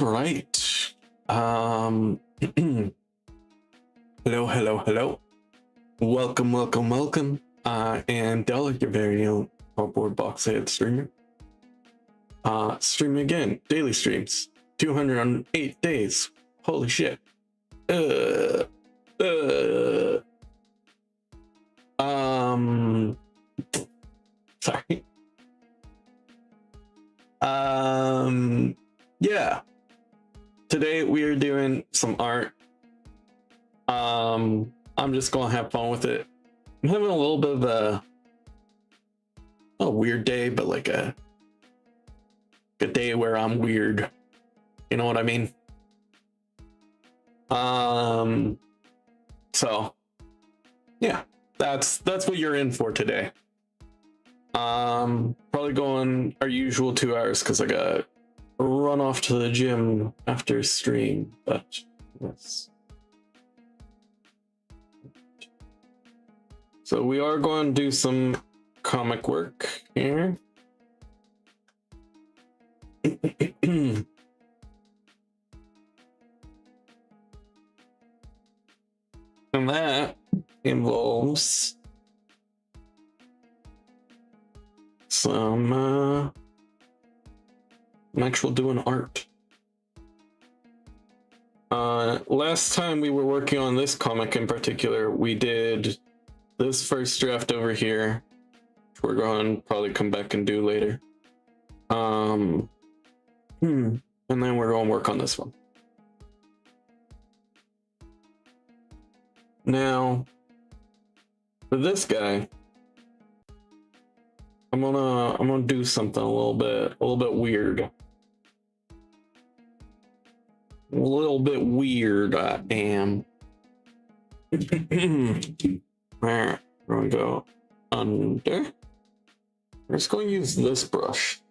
right. Hello, hello, hello. Welcome, welcome, welcome. And Dalah, your very own cardboard box head streamer. Streaming again, daily streams, 208 days. Holy shit. Sorry. Yeah. Today we are doing some art. I'm just gonna have fun with it. I'm having a little bit of a weird day, but like a day where I'm weird. You know what I mean? So yeah, that's what you're in for today. Probably going our usual 2 hours because I got run off to the gym after stream, but yes. So we are going to do some comic work here. And that involves some actual doing art. Last time we were working on this comic in particular, we did this first draft over here, which we're going to probably come back and do later. And then we're going to work on this one. Now, for this guy, I'm gonna do something a little bit weird. A little bit weird, I am. Alright, we're gonna go under. We're just going to use this brush.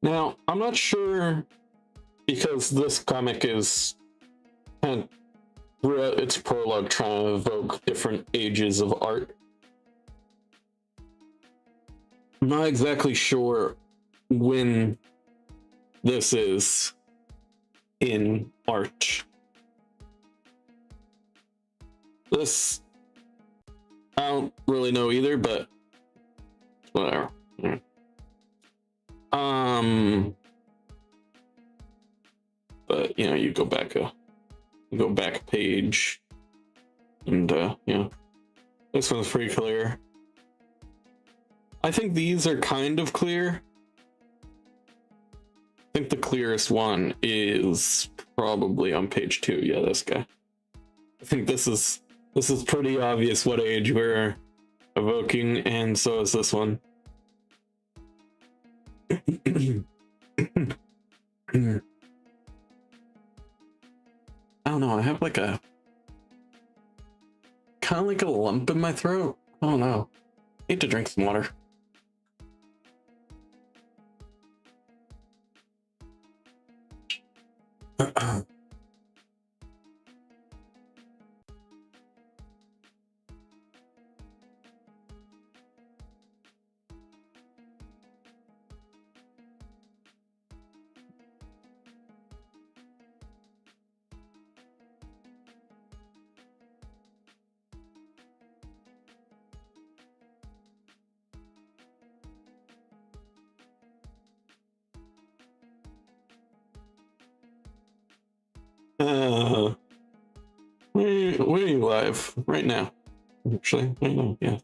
Now, I'm not sure, because this comic is kind of throughout its prologue trying to evoke different ages of art. I'm not exactly sure when this is in art. This, I don't really know either, but whatever. But you know, you go back a page, and you know, this one's pretty clear. I think these are kind of clear. I think the clearest one is probably on page 2. Yeah, this guy. I think this is pretty obvious what age we're evoking, and so is this one. I don't know, I have like a kind of like a lump in my throat. I don't know. I need to drink some water. Where are you live right now? Actually, I know, yeah.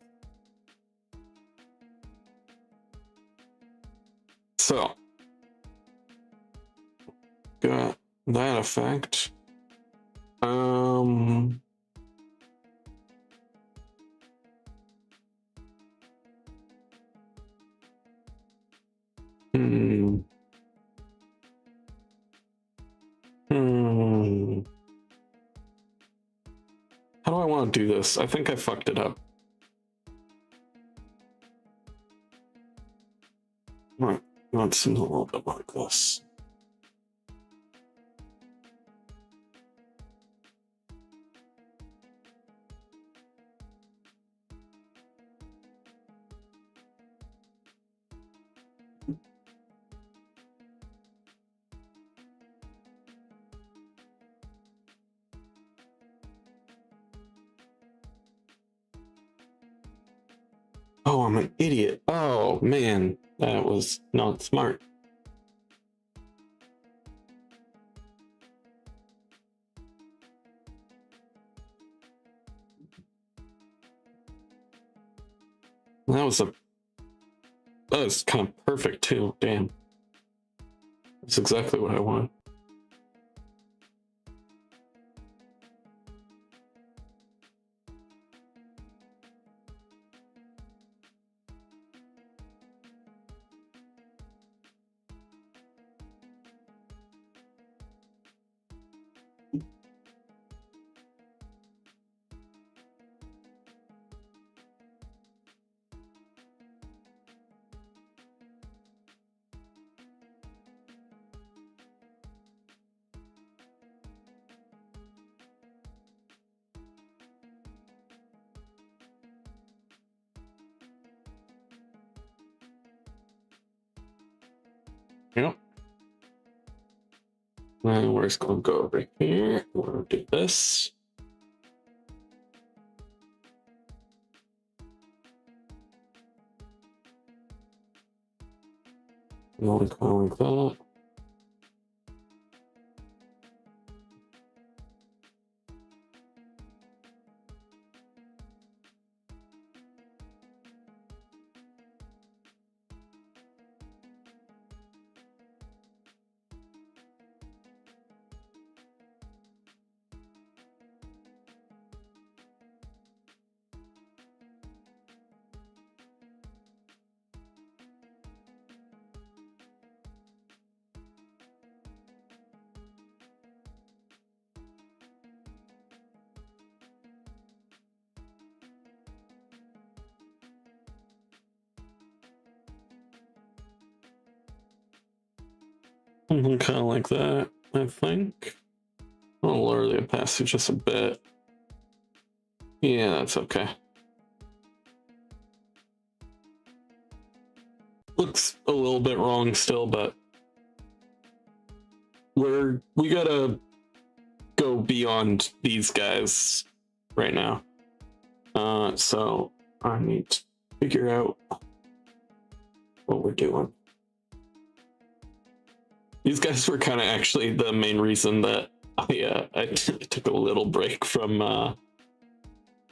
So, got that effect. How do I want to do this? I think I fucked it up. Right, want something a little bit like this. Oh, I'm an idiot. Oh, man. That was not smart. That was kind of perfect too. Damn. That's exactly what I want. Yep. And we're just gonna go over here. We're gonna do this. And we'll go like that. Something kind of like that, I think. I'll lower the opacity just a bit. Yeah, that's okay. Looks a little bit wrong still, but we gotta go beyond these guys right now. So I need to figure out what we're doing. These guys were kind of actually the main reason that I took a little break from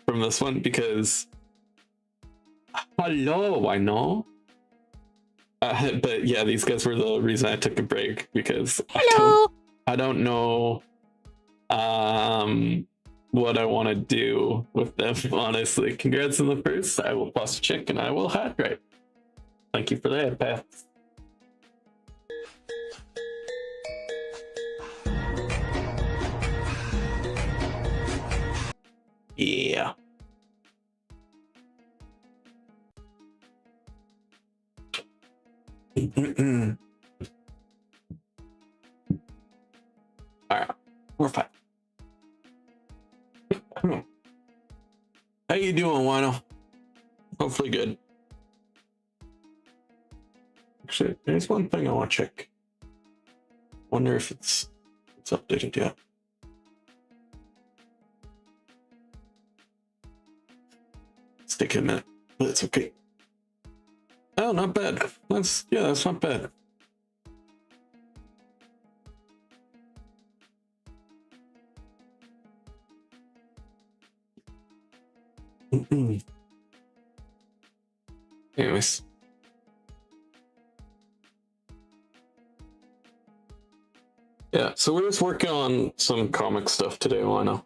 this one, because hello, I know. But yeah, these guys were the reason I took a break, because I don't know what I want to do with them, honestly. Congrats on the first. I will plus check and I will hydrate. Thank you for that, Pat. Yeah. Alright, we're fine. How you doing, Wino? Hopefully good. Actually, there's one thing I want to check. Wonder if it's updated yet. It's taking a minute, but it's okay. Oh, not bad. That's not bad. Anyways. Yeah, so we're just working on some comic stuff today, Wino.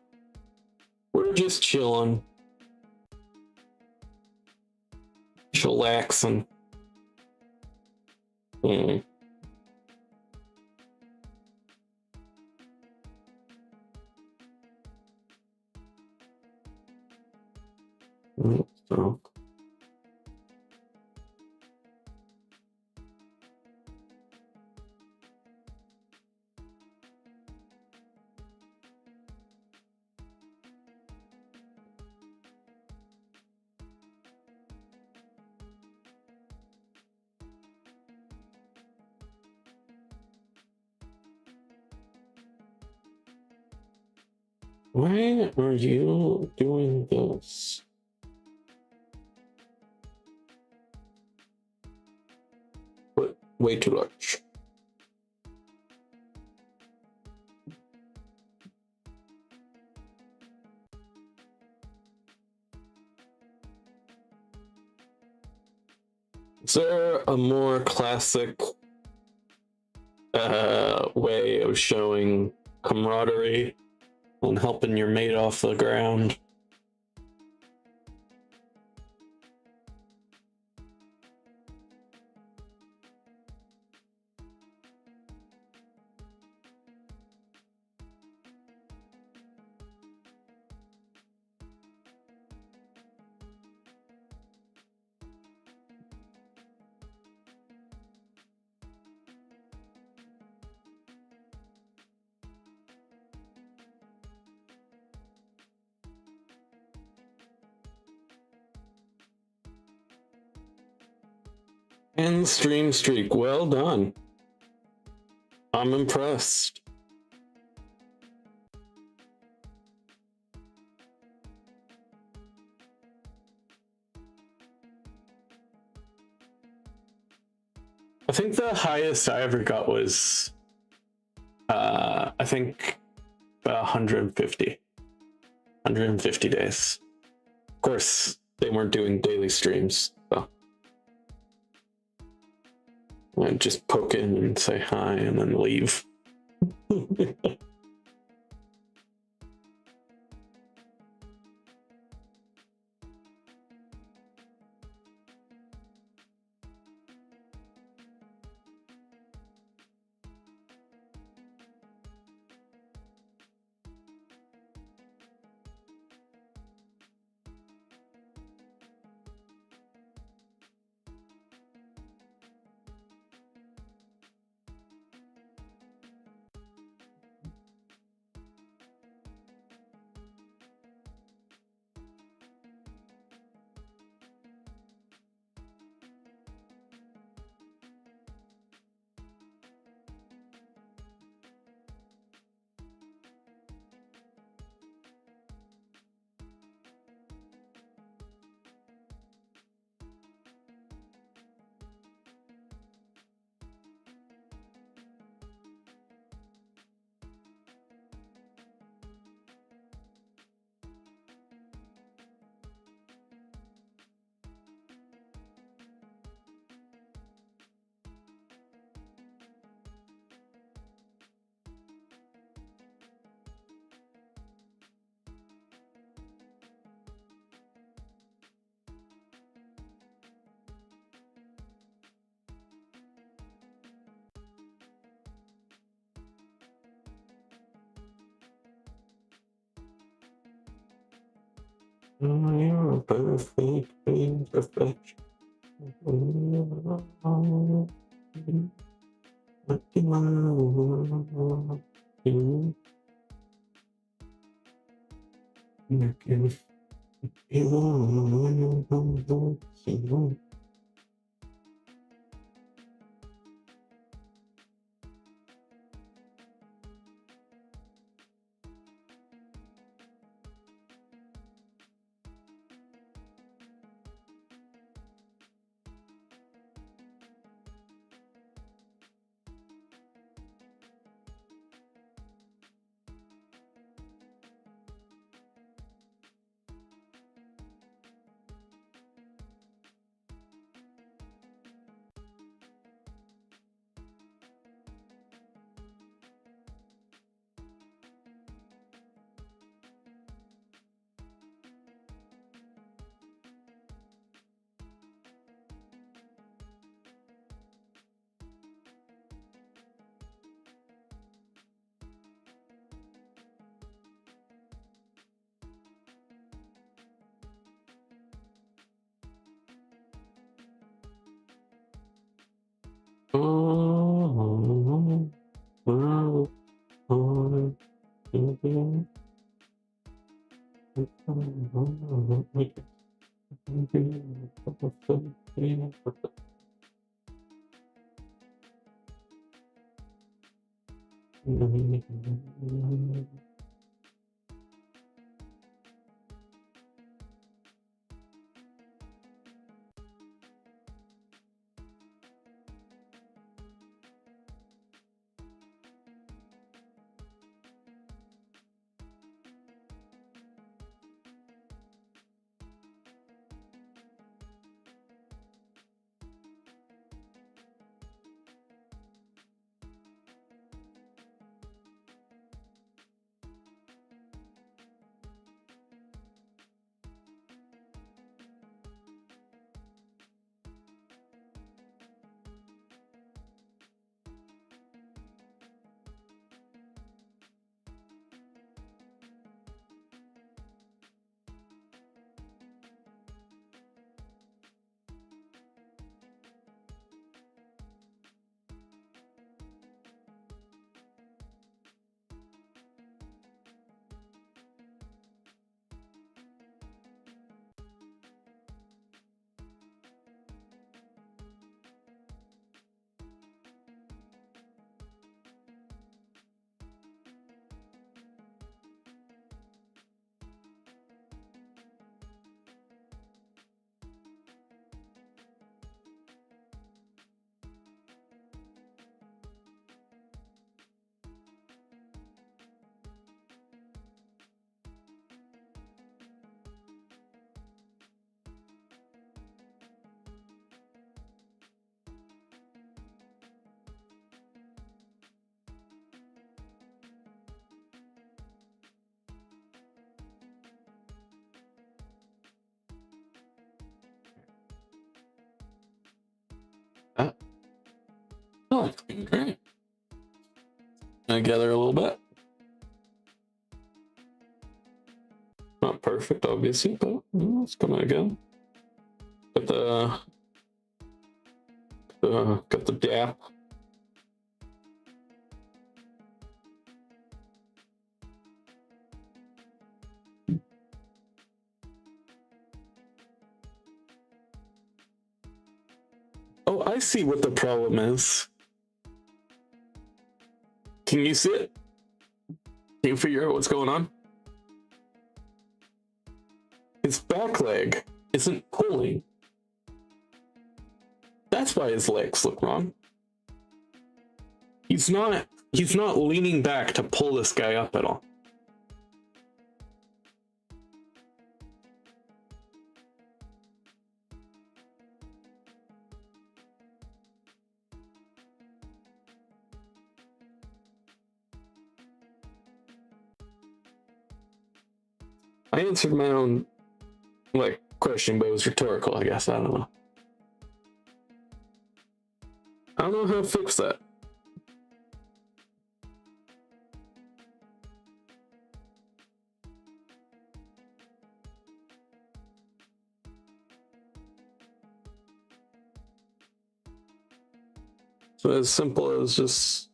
We're just chilling. Chillaxing. So. Why are you doing this? Way too large. Is there a more classic way of showing camaraderie and helping your mate off the ground? And stream streak, well done. I'm impressed. I think the highest I ever got was, I think, about 150 days. Of course, they weren't doing daily streams, so I'd just poke in and say hi and then leave. You're a perfect imperfection. looks good, right? I gather a little bit. Not perfect, obviously, but it's coming again. Got the gap. Oh, I see what the problem is. Can you see it? Can you figure out what's going on? His back leg isn't pulling. That's why his legs look wrong. He's not leaning back to pull this guy up at all. I answered my own question, but it was rhetorical, I guess. I don't know. I don't know how to fix that. So as simple as just,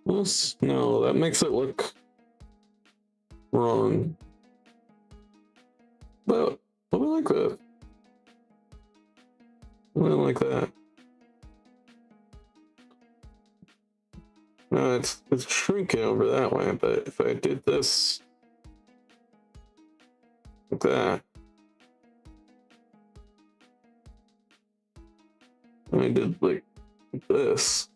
well, no, that makes it look wrong. But I like that. I like that. No, it's shrinking over that way, but if I did this like that, and I did like this,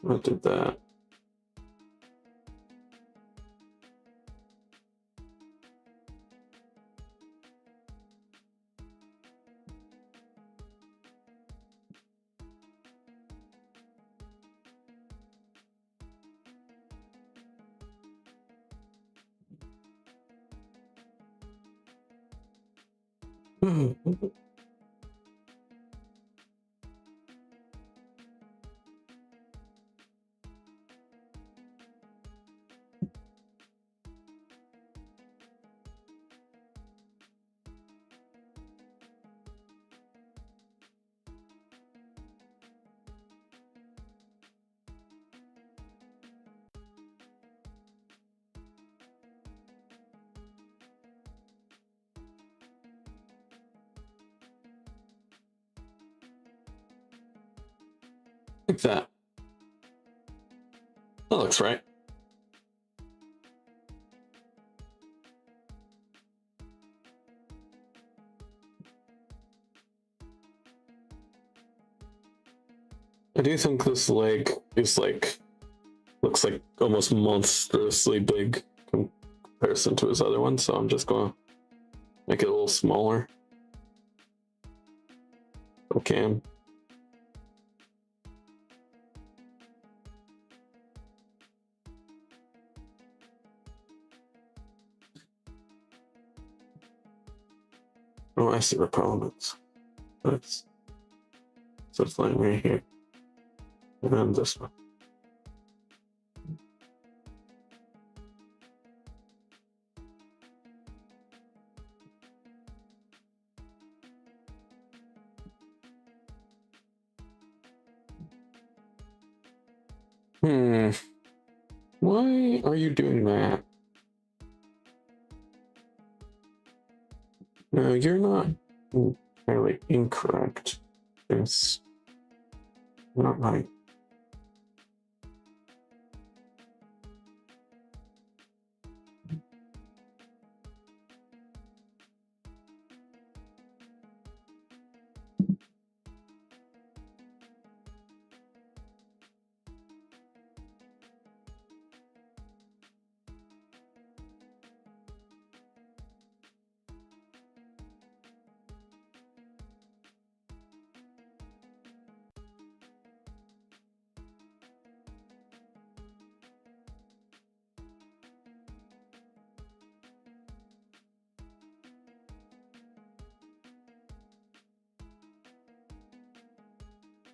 I did that. Like that. That looks right. I do think this leg is looks like almost monstrously big in comparison to his other one, so I'm just gonna make it a little smaller. Okay. Oh, I see what problem is. So it's lying right here. And then this one. Why are you doing that? No, you're not entirely incorrect. It's not right.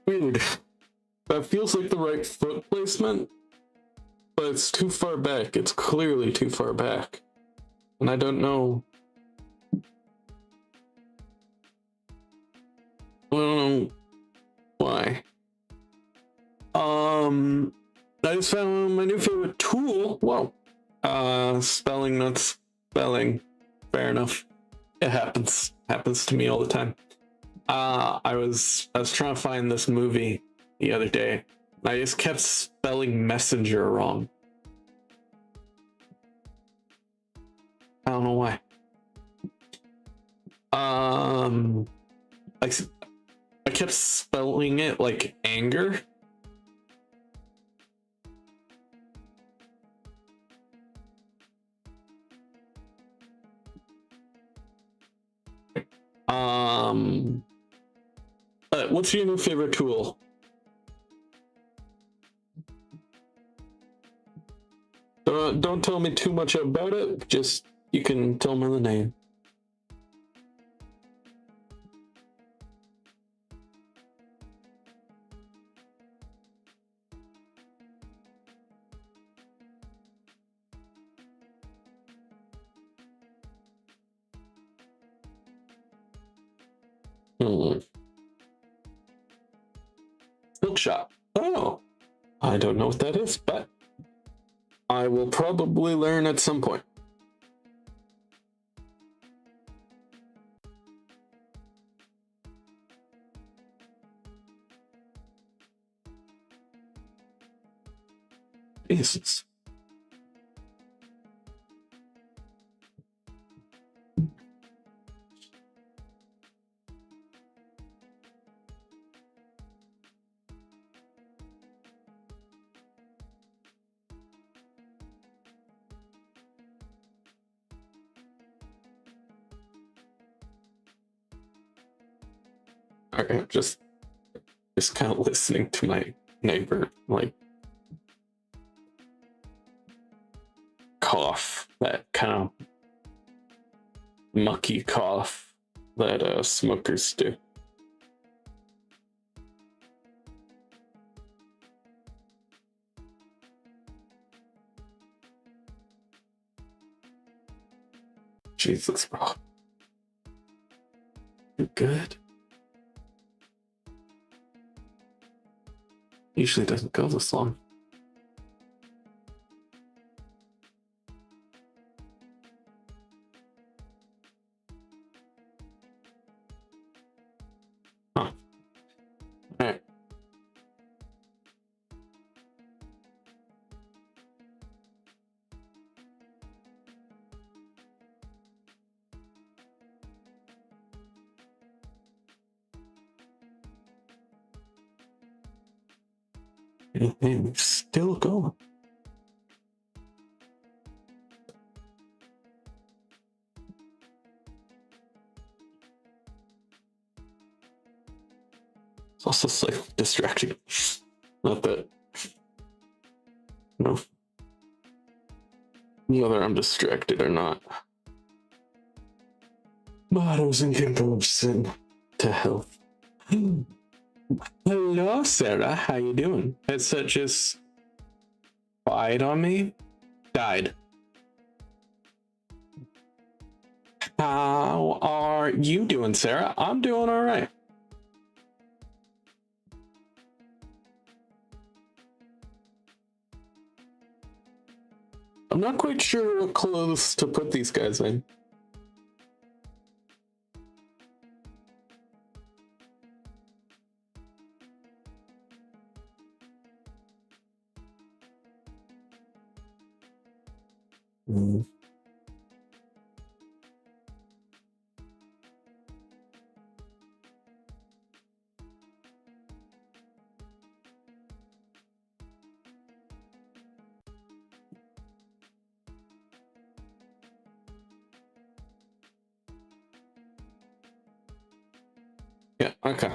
Weird. That feels like the right foot placement, but it's too far back. It's clearly too far back. And I don't know. I don't know why. I just found my new favorite tool. Whoa. Spelling, not spelling. Fair enough. It happens. Happens to me all the time. I was trying to find this movie the other day. I just kept spelling messenger wrong. I don't know why. I kept spelling it like anger. What's your new favorite tool? Don't tell me too much about it. Just you can tell me the name. Silk shot. Oh, I don't know what that is, but I will probably learn at some point. Jesus. Okay, just kind of listening to my neighbor like cough, that kind of mucky cough that smokers do. Jesus, bro. You good? Usually doesn't go this long. Huh. Alright. Anything still going? It's also slightly distracting. Not that. No. Whether I'm distracted or not. Mottos in comparison to health. Hello, Sarah. How you doing? Headset just fired on me. Died. How are you doing, Sarah? I'm doing all right. I'm not quite sure what clothes to put these guys in. Yeah, okay.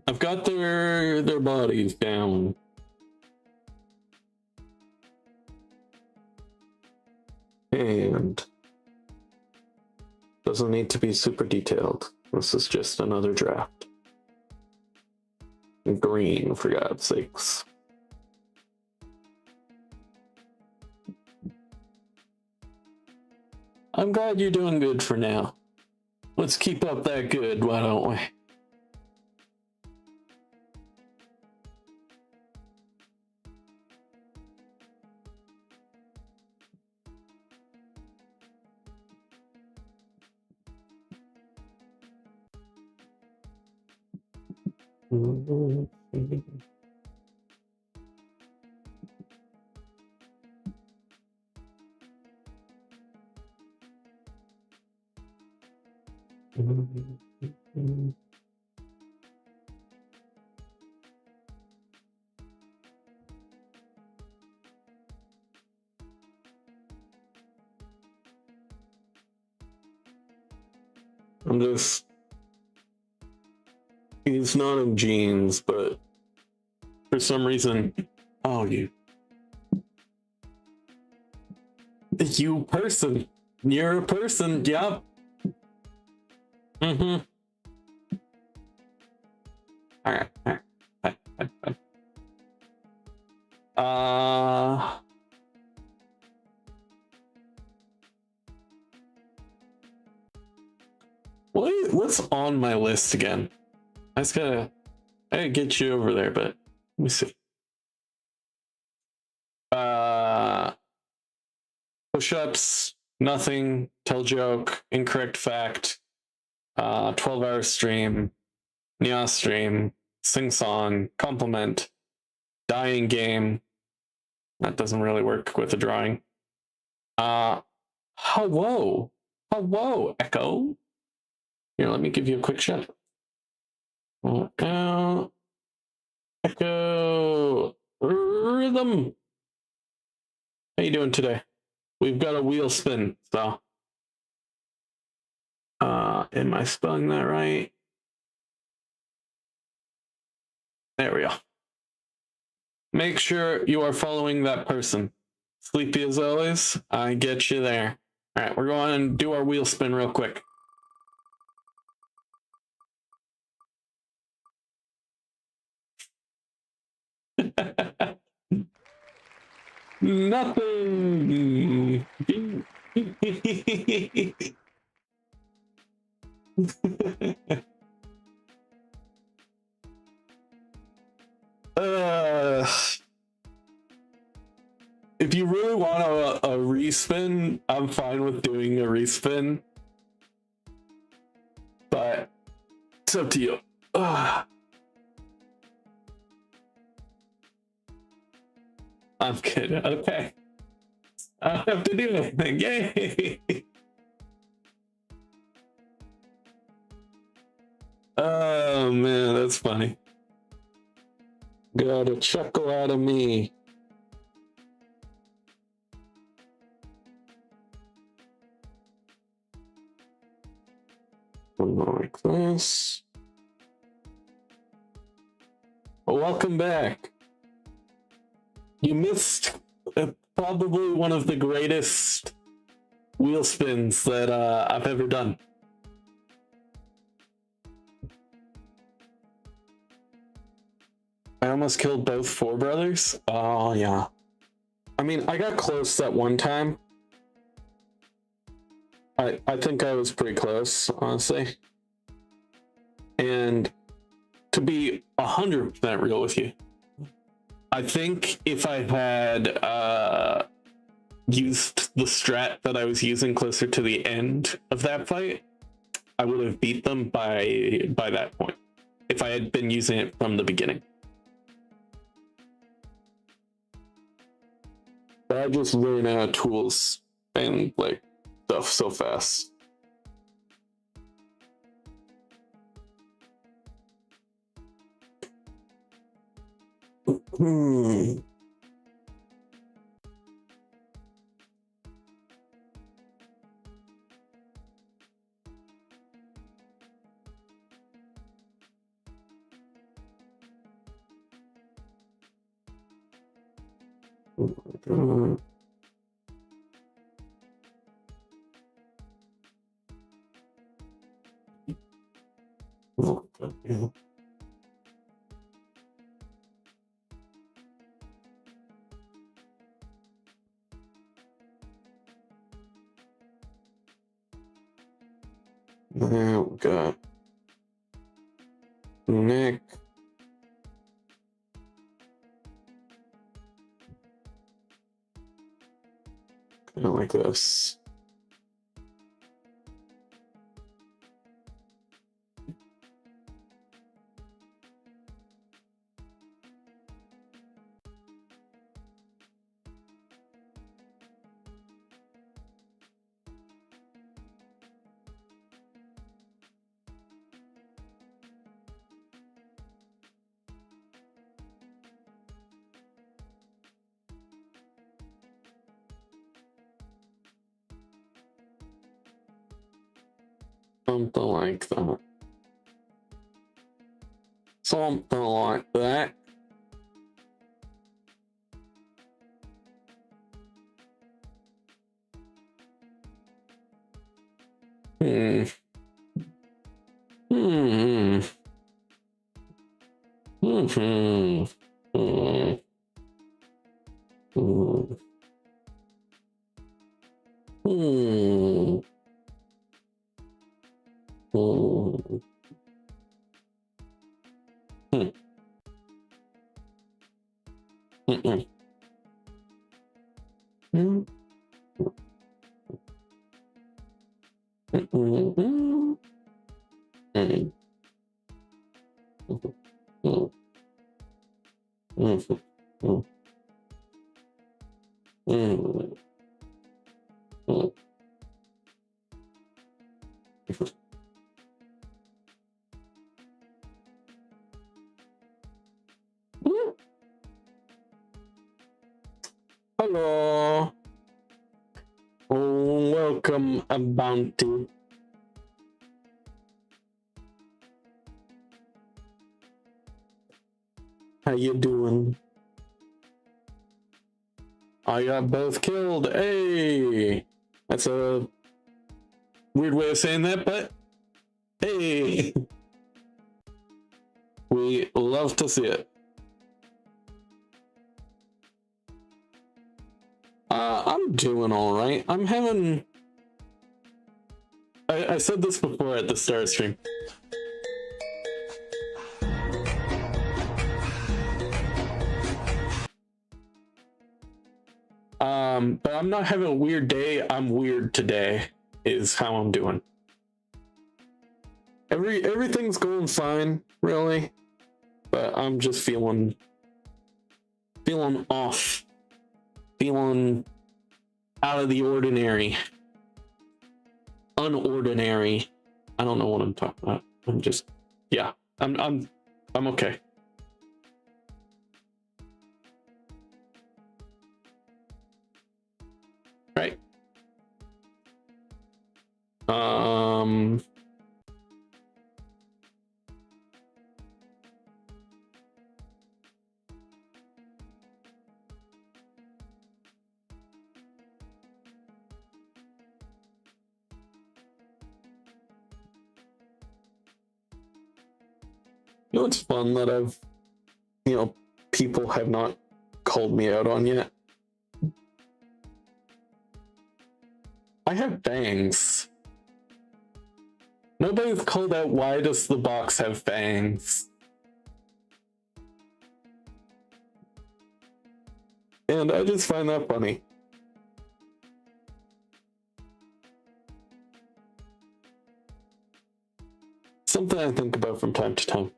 I've got their bodies down. And the Doesn't need to be super detailed. This is just another draft. Green, for God's sakes. I'm glad you're doing good for now. Let's keep up that good, why don't we? I'm just... He's not in jeans, but for some reason... Oh, you person. You're a person, yep. Mm-hmm. Alright. What's on my list again? I gotta get you over there, but let me see. Push-ups, nothing, tell joke, incorrect fact, 12-hour stream, Nia stream, sing-song, compliment, dying game. That doesn't really work with a drawing. Hello, Echo. Here, let me give you a quick shot. Echo Rhythm. How you doing today? We've got a wheel spin, so. Am I spelling that right? There we go. Make sure you are following that person. Sleepy as always, I get you there. All right, we're going to do our wheel spin real quick. Nothing. If you really want a respin, I'm fine with doing a respin. But it's up to you. I'm good. Okay. I don't have to do anything. Yay! Oh man, that's funny. Got a chuckle out of me. Like this. Well, welcome back. You missed probably one of the greatest wheel spins that I've ever done. I almost killed both four brothers. Oh yeah. I mean, I got close that one time. I think I was pretty close, honestly. And to be 100% real with you, I think if I had used the strat that I was using closer to the end of that fight, I would have beat them by that point. If I had been using it from the beginning. But I just ran out of tools and like stuff so fast. Yeah. Now we got neck. Kind of like this. Something like that. Something like that. Hmm. Hmm. Hmm. Hmm. Hmm. Hmm. Hmm. Hmm. Hmm. Mm-mm. Mm. Mm-mm. Mm. Mm. Mm. Mm. Mm. Mm. Mm. Mm. Hello. Oh, welcome, a bounty. How you doing? I got both killed. Hey, that's a weird way of saying that, but hey, we love to see it. I'm doing all right. I'm having. I said this before at the start stream. But I'm not having a weird day. I'm weird today, is how I'm doing. Everything's going fine, really, but I'm just feeling off, feeling out of the ordinary, unordinary. I don't know what I'm talking about. I'm just, yeah, I'm okay. Right. You know, it's fun that people have not called me out on yet. I have bangs. Nobody's called out, why does the box have fangs? And I just find that funny. Something I think about from time to time.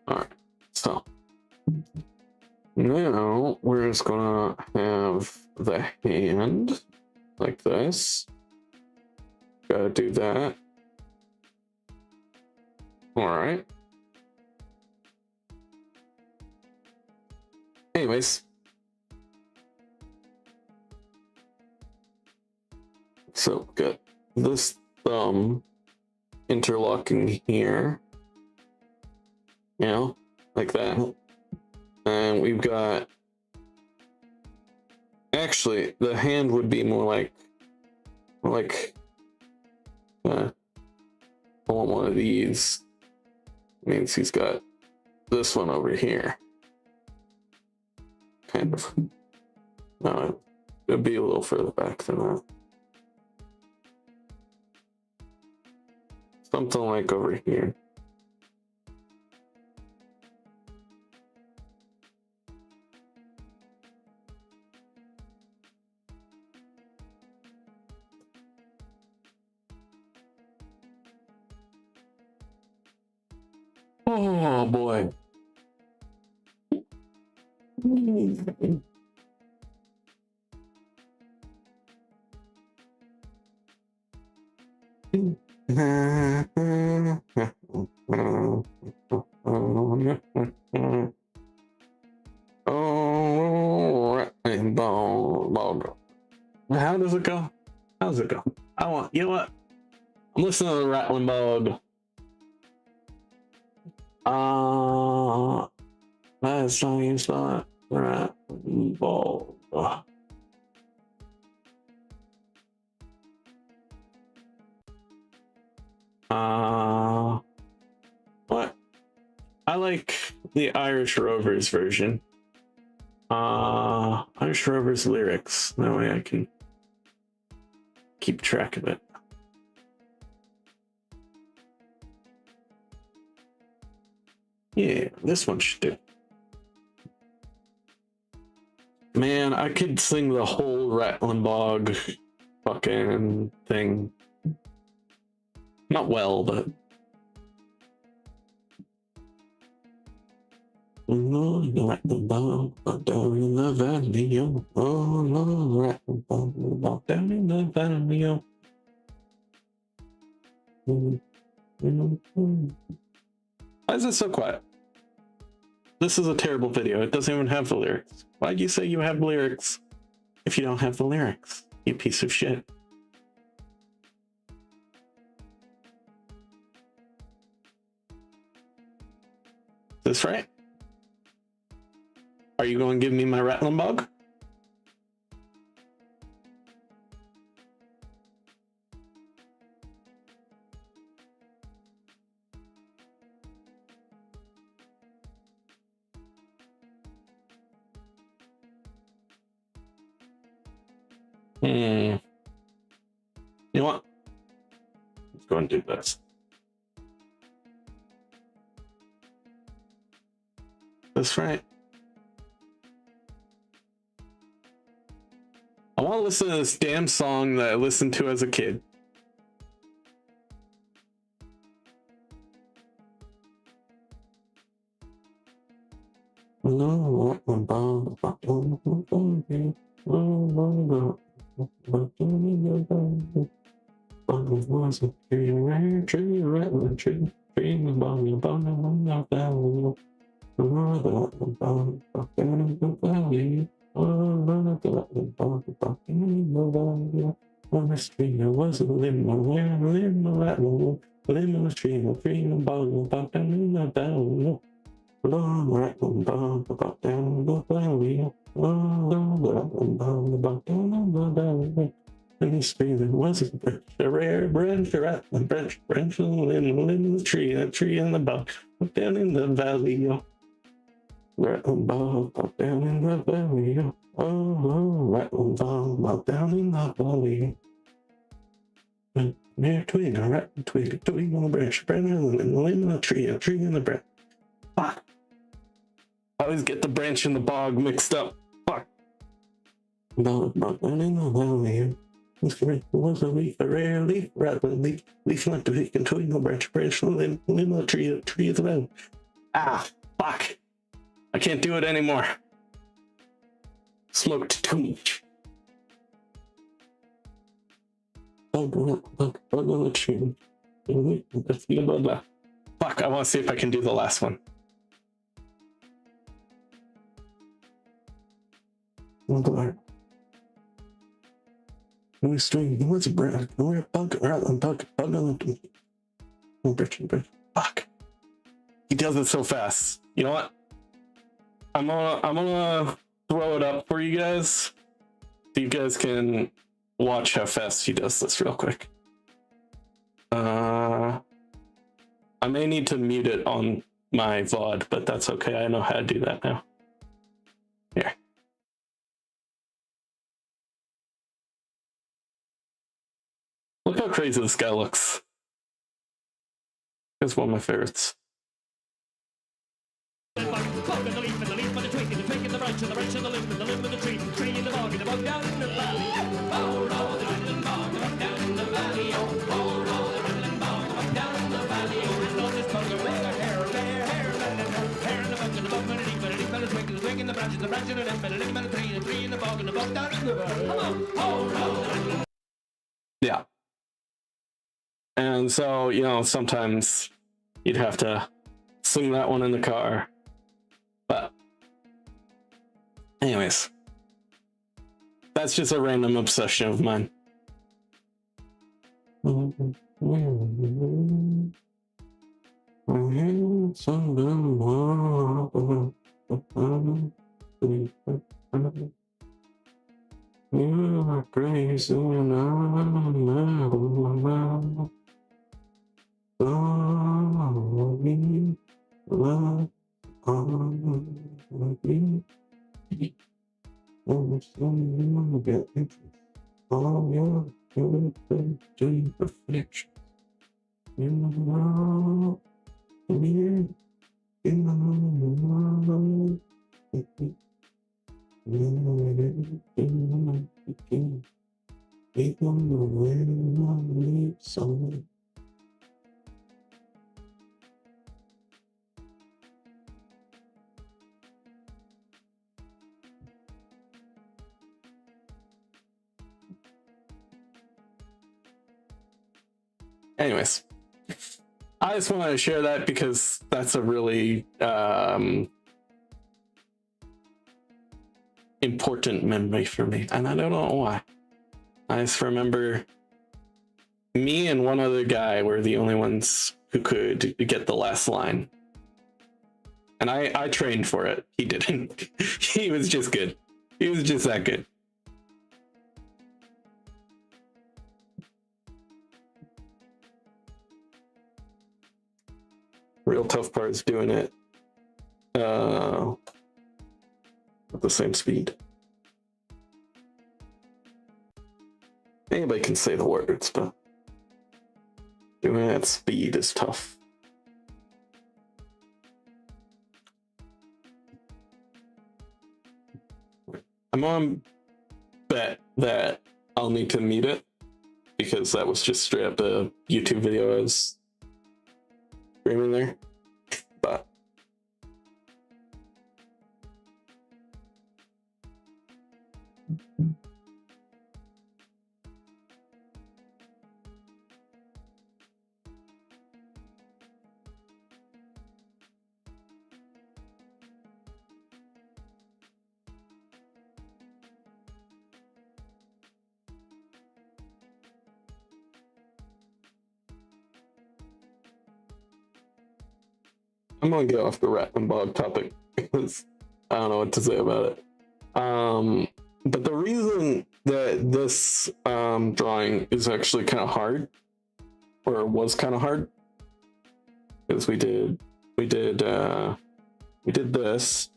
Alright, so now we're just gonna have the hand like this. Gotta do that. Alright. Anyways. So got this thumb interlocking here. You know, like that. And we've got Actually, the hand would be more like I want one of these. Means he's got this one over here. Kind of. No, it'd be a little further back than that. Something like over here. Oh boy. How does it go? How does it go? You know what? I'm listening to the rattling bog. Last time you saw it, rattling bog. What? I like the Irish Rovers version. Irish Rovers lyrics. That way I can keep track of it. Yeah, this one should do. Man, I could sing the whole Rattling Bog fucking thing. Not well, but. Lord, Rattling Bog, down in the valley, oh. Oh, Lord, Rattling Bog, down in the valley, oh. Why is it so quiet? This is a terrible video. It doesn't even have the lyrics. Why'd you say you have lyrics if you don't have the lyrics, you piece of shit? Is this right? Are you going to give me my Rattling Bog? You know what? Let's go and do this. That's right. I want to listen to this damn song that I listened to as a kid. On the street, there was a limo, where a limo at the limo street, a freedom ball, about down in the valley. Long rattling ball, about down in the valley. Long rattling ball, about down in the valley. And the street, there was a rare branch, a rattling branch, branch of the limo tree, a tree in the ball, up down in the valley. Rattling ball, about down in the valley. Oh, rattling ball, about down in the valley. Mere twig, a rattling twig, a twig on the branch, a branch in the limb of the tree, a tree in the branch. Fuck. I always get the branch and the bog mixed up. Fuck. About down in the valley. Was a leaf, a rare leaf, rattling leaf, leaf not twig, and twig on the branch, branch on the limb of the tree, a tree of the valley. Ah, fuck. I can't do it anymore. Smoked too much. Bug on the tree. Fuck, I want to see if I can do the last one. No string, what's a brand? No bug on the fuck. He does it so fast. You know what? I'm gonna throw it up for you guys. you guys can watch how fast he does this real quick. I may need to mute it on my VOD, but that's okay. I know how to do that now. Here. Look how crazy this guy looks. It's one of my favorites. Yeah. And so, you know, sometimes you'd have to sing that one in the car. But anyways, that's just a random obsession of mine. You are crazy and anyways, I just wanted to share that because that's a really important memory for me, and I don't know why. I just remember me and one other guy were the only ones who could get the last line, and I trained for it. He didn't. He was just good. He was just that good. Real tough part is doing it at the same speed. Anybody can say the words, but doing it at speed is tough. I'm on bet that I'll need to mute it because that was just straight up a YouTube video I was streaming there. But I'm gonna get off the rat and bog topic because I don't know what to say about it. But the reason that this drawing is actually kind of hard, or was kind of hard, is we did this,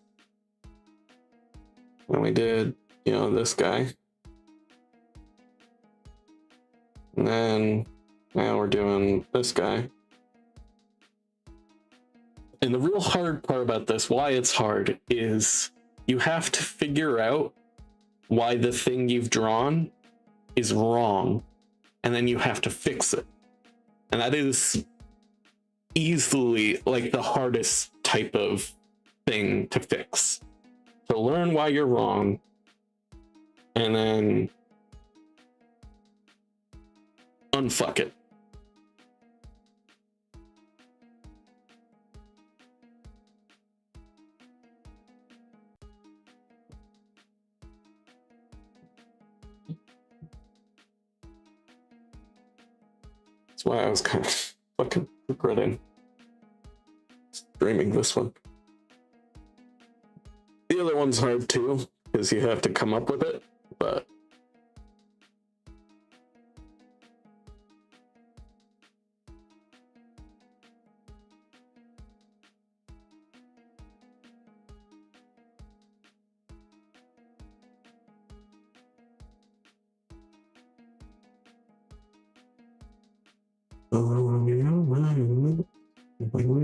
and we did, you know, this guy, and then now we're doing this guy. And the real hard part about this, why it's hard, is you have to figure out why the thing you've drawn is wrong, and then you have to fix it. And that is easily like the hardest type of thing to fix. To learn why you're wrong, and then unfuck it. That's why I was kind of fucking regretting streaming this one. The other one's hard too, because you have to come up with it, but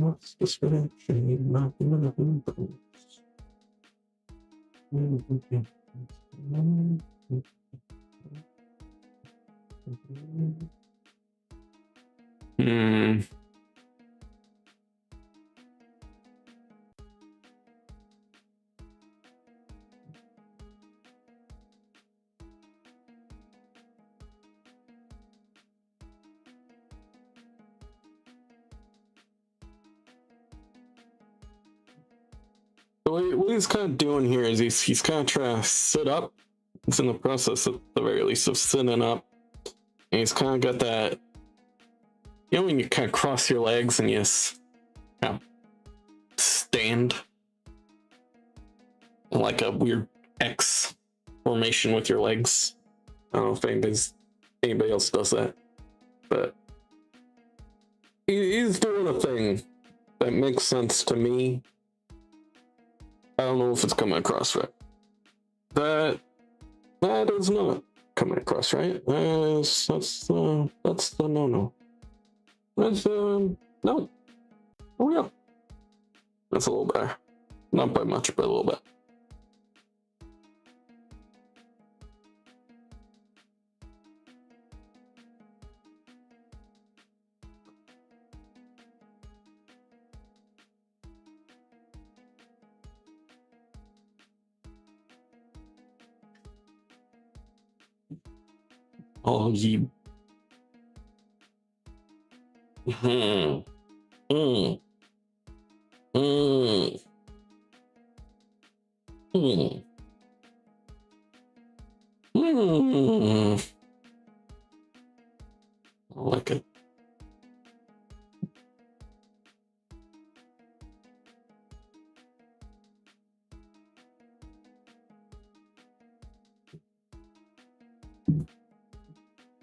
What's this direction? Hmm. So what he's kind of doing here is he's kind of trying to sit up. He's in the process, at the very least, of sitting up. And he's kind of got that, you know, when you kind of cross your legs and you kind of stand in like a weird X formation with your legs. I don't know if anybody else does that, but he's doing a thing that makes sense to me. I don't know if it's coming across right. That is not coming across right. That's the no. That's no. Oh yeah. That's a little better. Not by much, but a little bit. Oh, you. Hmm. Hmm. Hmm. Hmm. Hmm. I like it.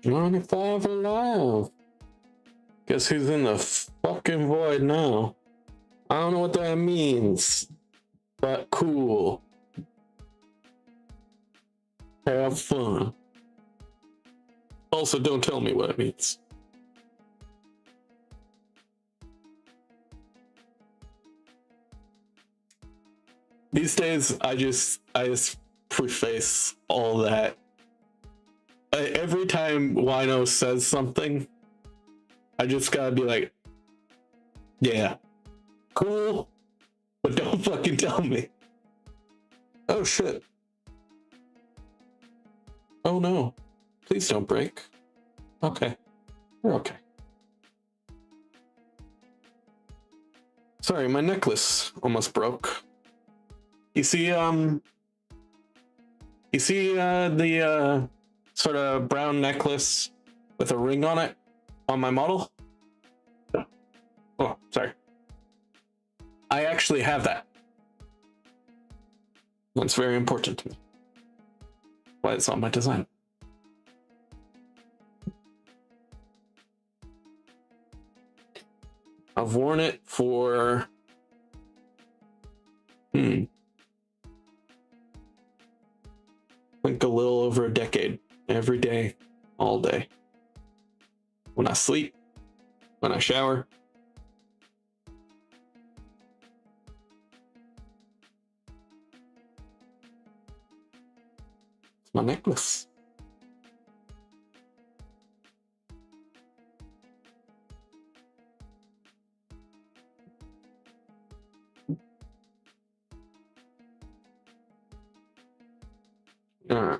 $95 alive. Guess who's in the fucking void now? I don't know what that means, but cool. Have fun. Also, don't tell me what it means. These days, I just preface all that. Every time Wino says something, I just gotta be like, yeah, cool, but don't fucking tell me. Oh shit. Oh no. Please don't break. Okay. We're okay. Sorry, my necklace almost broke. You see, the sort of brown necklace with a ring on it on my model? Oh, sorry. I actually have that. That's very important to me. Why it's on my design. I've worn it for I think a little over a decade. Every day, all day. When I sleep, when I shower. It's my necklace. All right.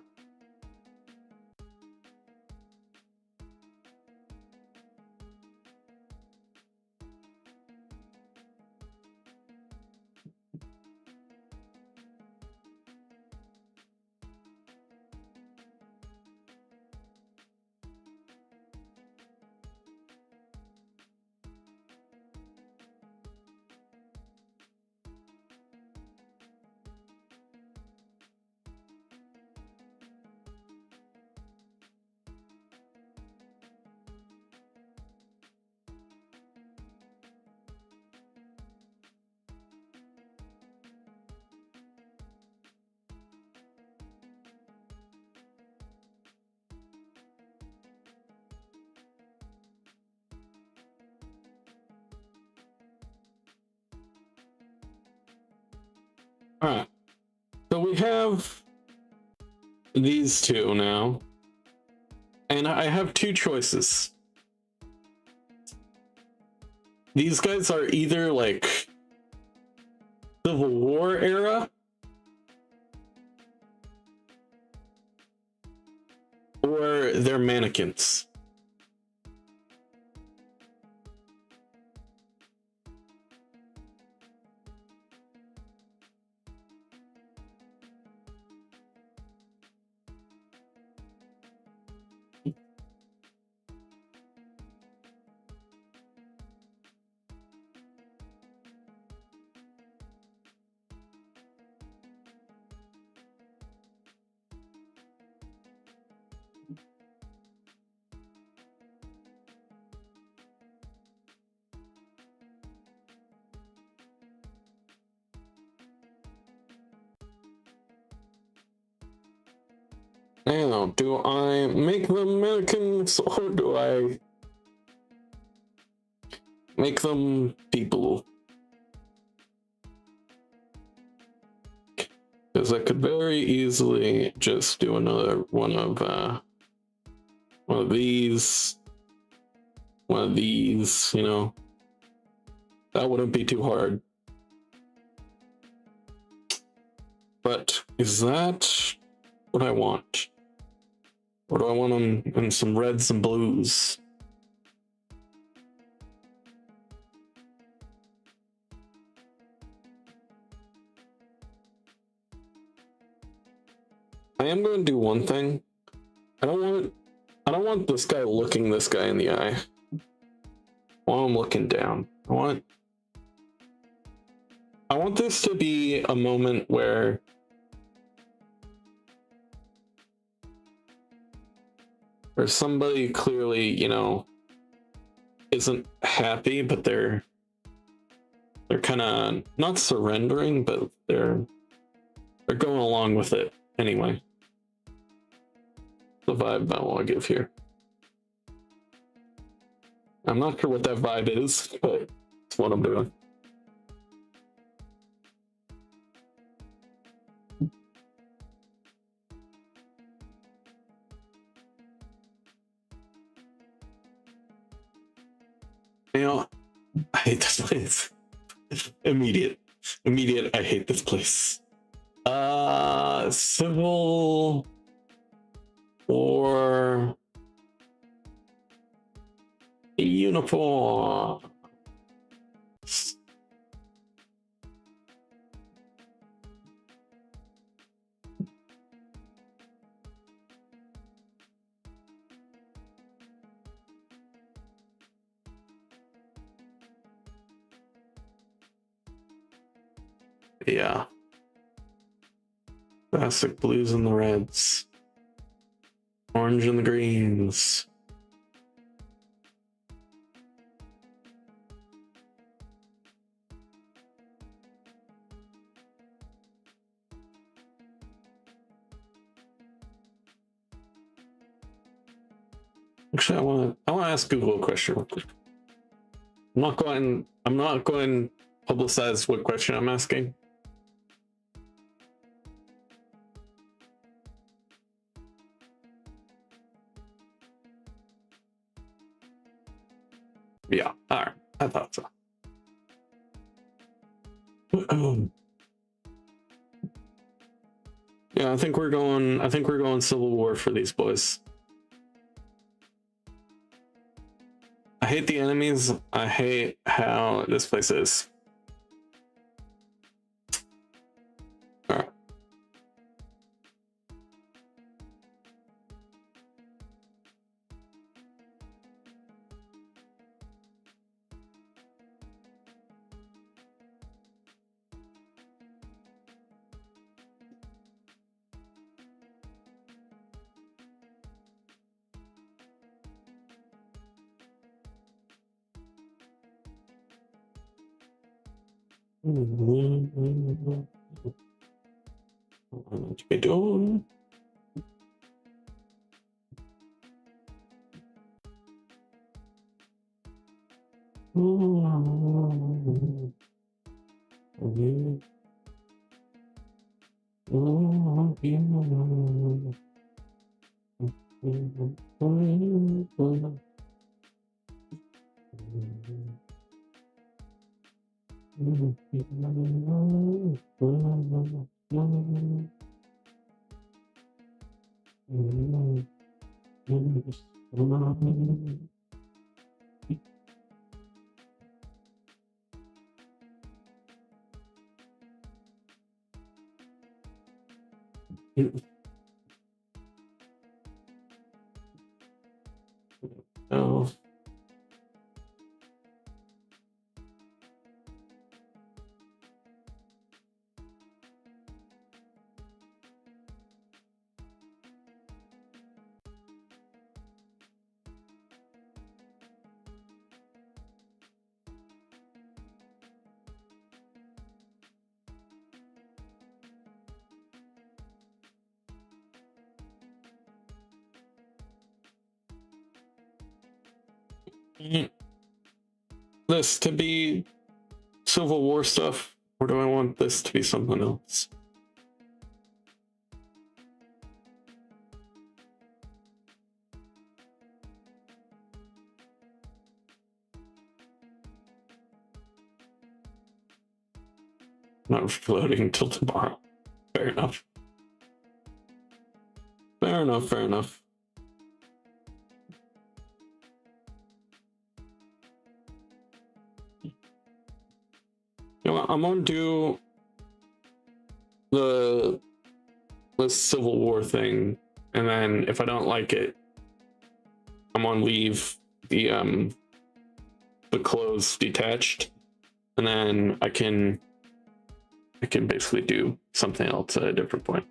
Alright. So we have these two now. And I have two choices. These guys are either like Civil War era or they're mannequins. Now, do I make them mannequins or do I make them people? Because I could very easily just do another one of these, you know. That wouldn't be too hard. But is that what I want? Or do I want them in some reds and blues? I am going to do one thing. I don't want this guy looking this guy in the eye. I want him looking down. I want this to be a moment where somebody clearly, you know, isn't happy, but they're kind of not surrendering, but they're going along with it anyway. The vibe I want to give here. I'm not sure what that vibe is, but it's what I'm doing. You know, I hate this place. Immediate, I hate this place. Civil or uniform. Yeah. Classic blues and the reds. Orange and the greens. Actually, I want to ask Google a question real quick. I'm not going to publicize what question I'm asking. Yeah, all right. I thought so. Yeah, I think we're going Civil War for these boys. I hate the enemies. I hate how this place is. All right. What you be doing? Oh. This to be Civil War stuff, or do I want this to be something else? Not floating till tomorrow. Fair enough. Fair enough, fair enough. You know what, I'm gonna do the Civil War thing, and then if I don't like it, I'm gonna leave the clothes detached, and then I can basically do something else at a different point.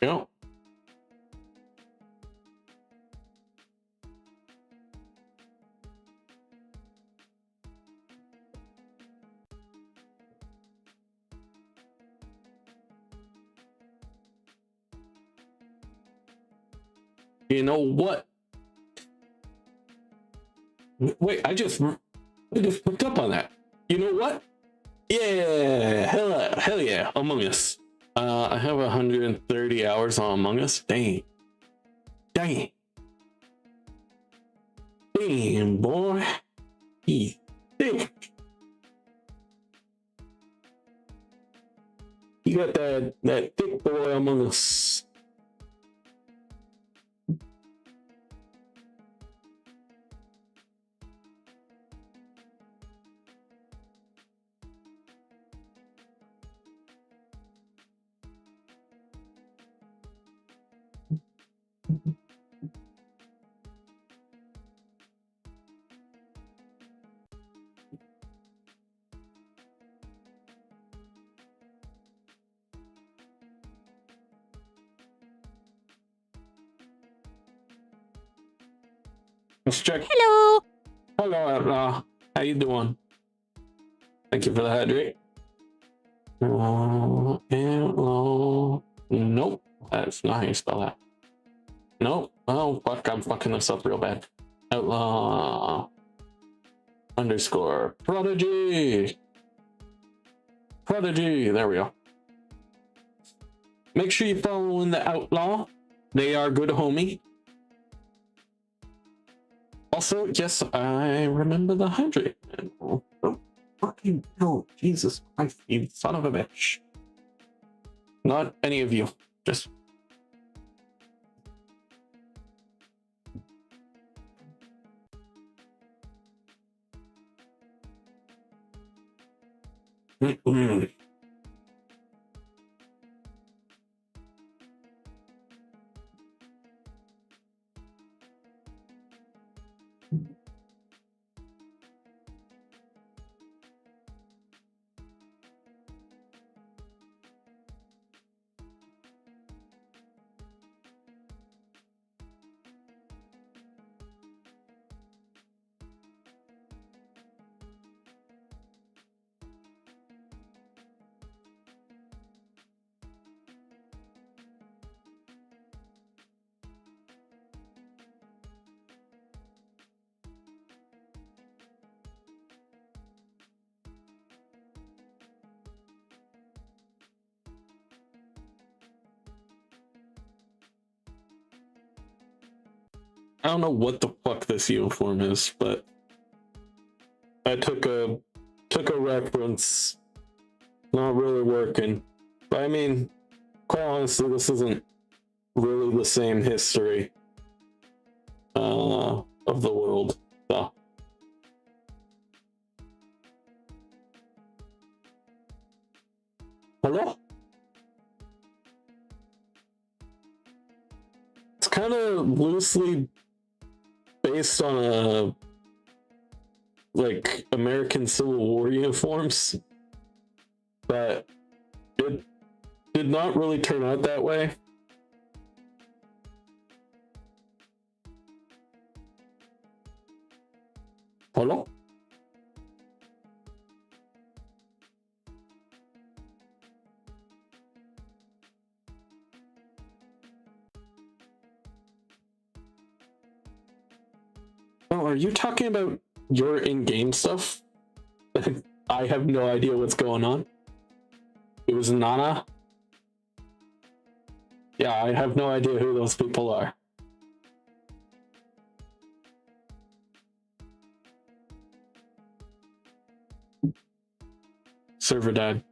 Yeah. You know what? Wait, I just picked up on that. You know what? Yeah, hell yeah, Among Us. I have 130 hours on Among Us. Dang, dang, damn, boy, he's thick. You got that thick boy Among Us. Let's check. Hello. Hello, how you doing? Thank you for the hydrate. Outlaw. Nope, that's not how you spell that. Nope. Oh fuck, I'm fucking this up real bad. Outlaw underscore prodigy. Prodigy. There we go. Make sure you follow in the Outlaw. They are good homie. Also, yes, I remember the hydrate. Oh, fucking hell, Jesus Christ, you son of a bitch. Not any of you, just. I don't know what the fuck this uniform is, but I took a reference. Not really working. But I mean, quite honestly, this isn't really the same history of the world. So. Hello? It's kind of loosely based on a like American Civil War uniforms, but it did not really turn out that way. Hello? Oh, are you talking about your in-game stuff? I have no idea what's going on. It was Nana. Yeah, I have no idea who those people are. Server died.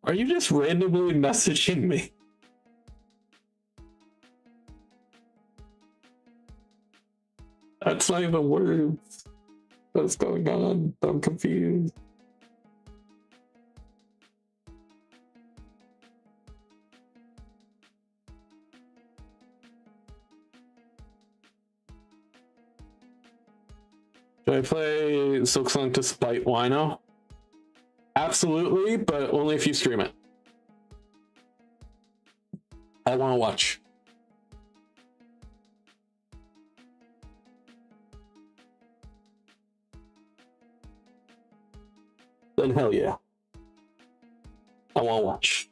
Are you just randomly messaging me? That's not even words. What's going on? I'm confused. Should I play Silksong to spite Wino? Absolutely, but only if you stream it. I want to watch. Then hell yeah. I want to watch.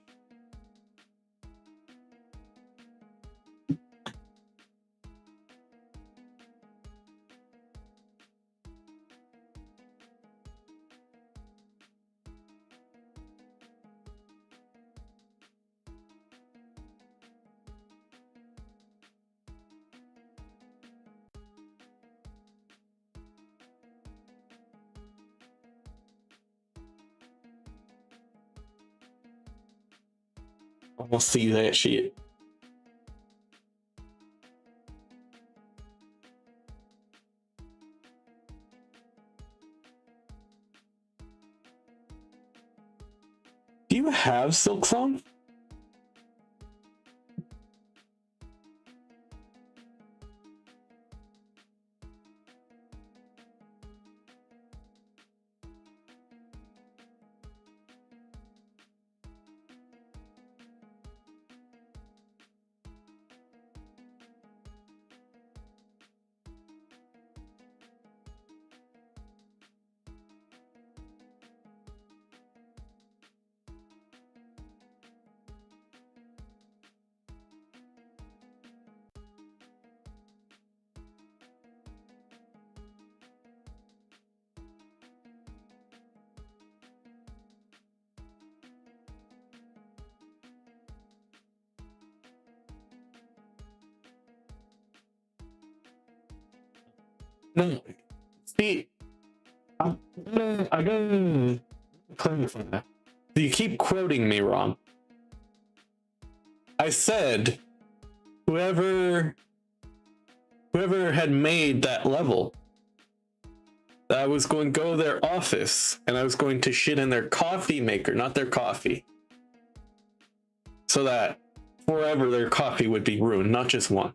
I want to see that shit. Do you have Silksong? No, see, I gotta clarify that. You keep quoting me wrong. I said whoever had made that level, that I was going to go to their office and I was going to shit in their coffee maker, not their coffee, so that forever their coffee would be ruined, not just one.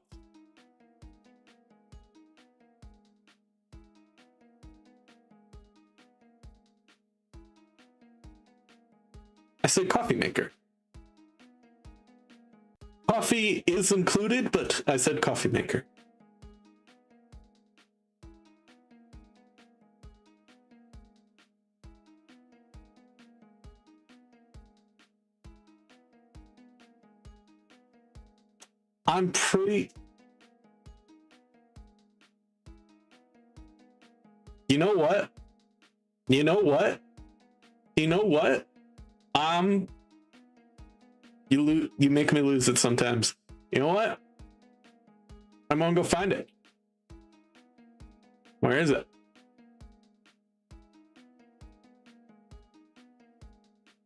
I said coffee maker. Coffee is included, but I said coffee maker. I'm pretty... You know what? You know what? You know what? You make me lose it sometimes. You know what? I'm gonna go find it. Where is it?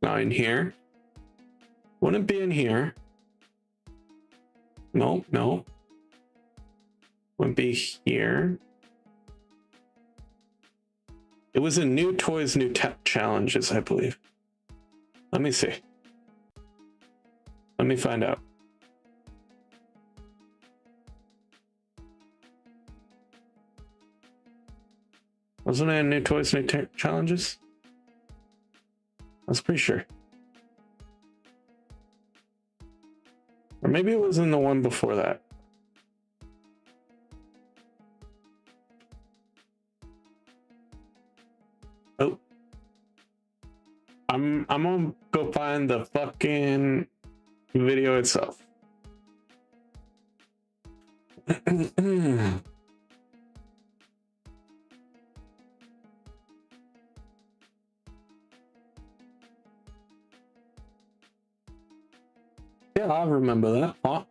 Not in here. Wouldn't be in here. No, no. Wouldn't be here. It was in New Toys, New Challenges, I believe. Let me see. Let me find out. Wasn't it in New Toys, New Challenges? I was pretty sure. Or maybe it was in the one before that. Oh. I'm gonna go find the fucking video itself. Yeah, I remember that part.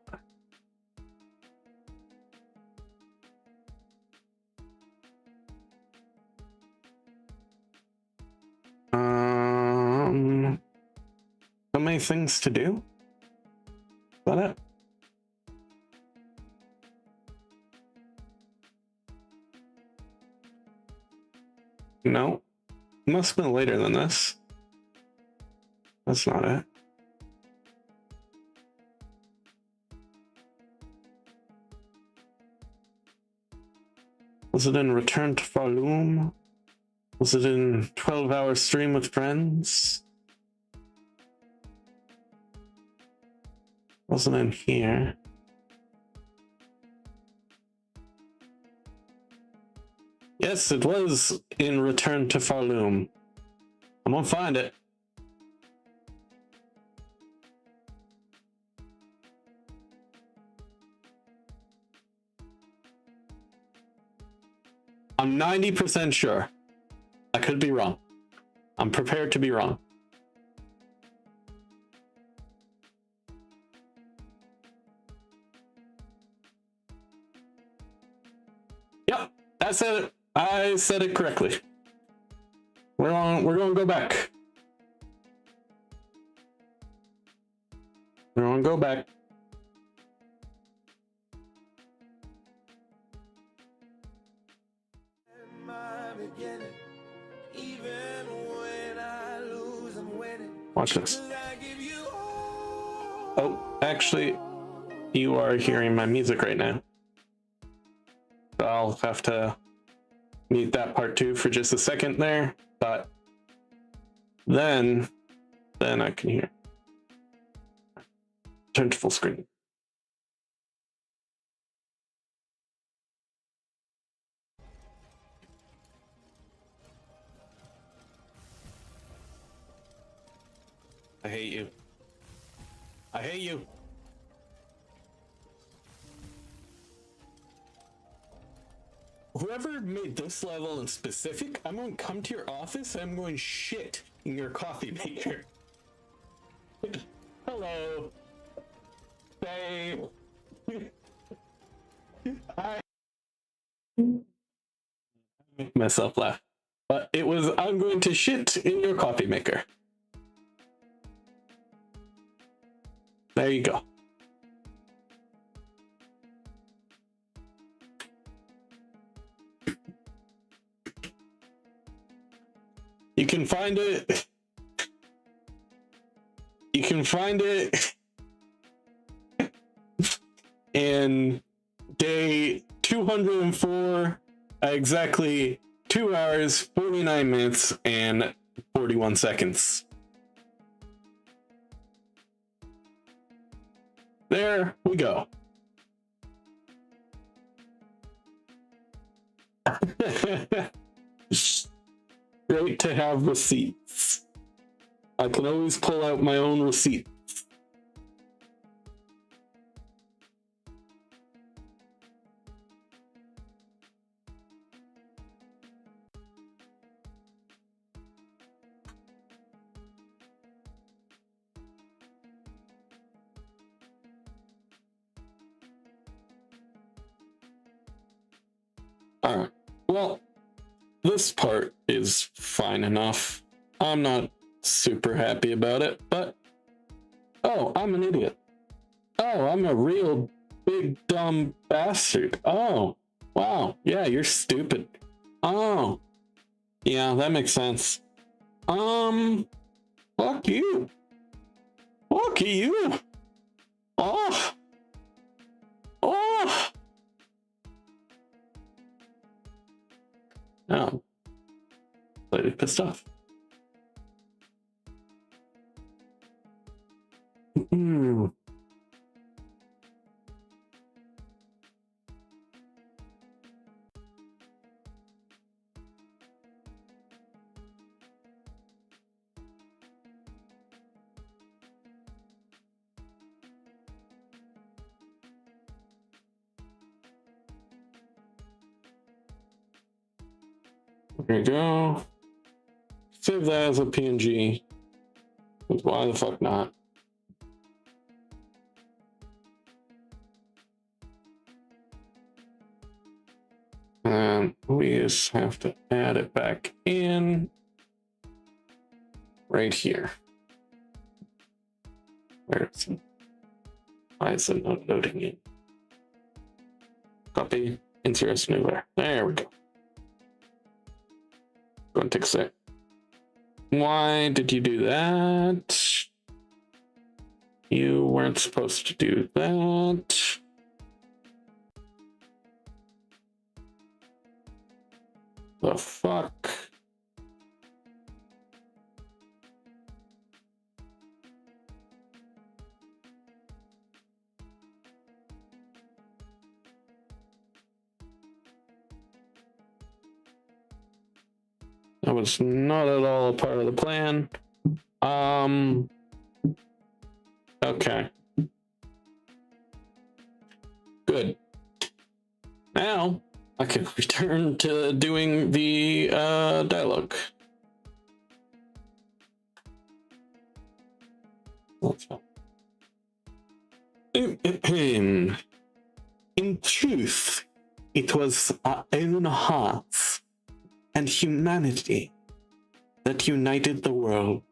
So many things to do. Is that it? No. It must have been later than this. That's not it. Was it in Return to Farloom? Was it in 12-hour Stream with Friends? Wasn't in here. Yes, it was in Return to Farloom. I'm gonna find it. I'm 90% sure. I could be wrong. I'm prepared to be wrong. Yep, I said it. I said it correctly. We're gonna go back. We're gonna go back. Watch this. Oh, actually, you are hearing my music right now. So I'll have to mute that part too for just a second there, but then I can hear. Turn to full screen. I hate you. I hate you. Whoever made this level in specific, I'm going to come to your office and I'm going to shit in your coffee maker. Hello. Babe. Hi. make myself laugh. But it was, I'm going to shit in your coffee maker. There you go. You can find it. You can find it in day 204, exactly 2 hours, 49 minutes, and 41 seconds. There we go. Great to have receipts. I can always pull out my own receipt. Alright, well, this part is fine enough. I'm not super happy about it, but oh, I'm an idiot. Oh, I'm a real big dumb bastard. Oh, wow, yeah, you're stupid. Oh, yeah, that makes sense. Fuck you. Fuck you. Oh. Oh. Oh. Slightly pissed off. There you go. Save that as a PNG. Why the fuck not? And we just have to add it back in right here. Where is it? Why is it not loading in? Copy, insert anywhere. There we go. Going to take a sec. Why did you do that? You weren't supposed to do that. The fuck? That was not at all a part of the plan. Okay. Good. Now I can return to doing the dialogue. In truth, it was our own hearts and humanity that united the world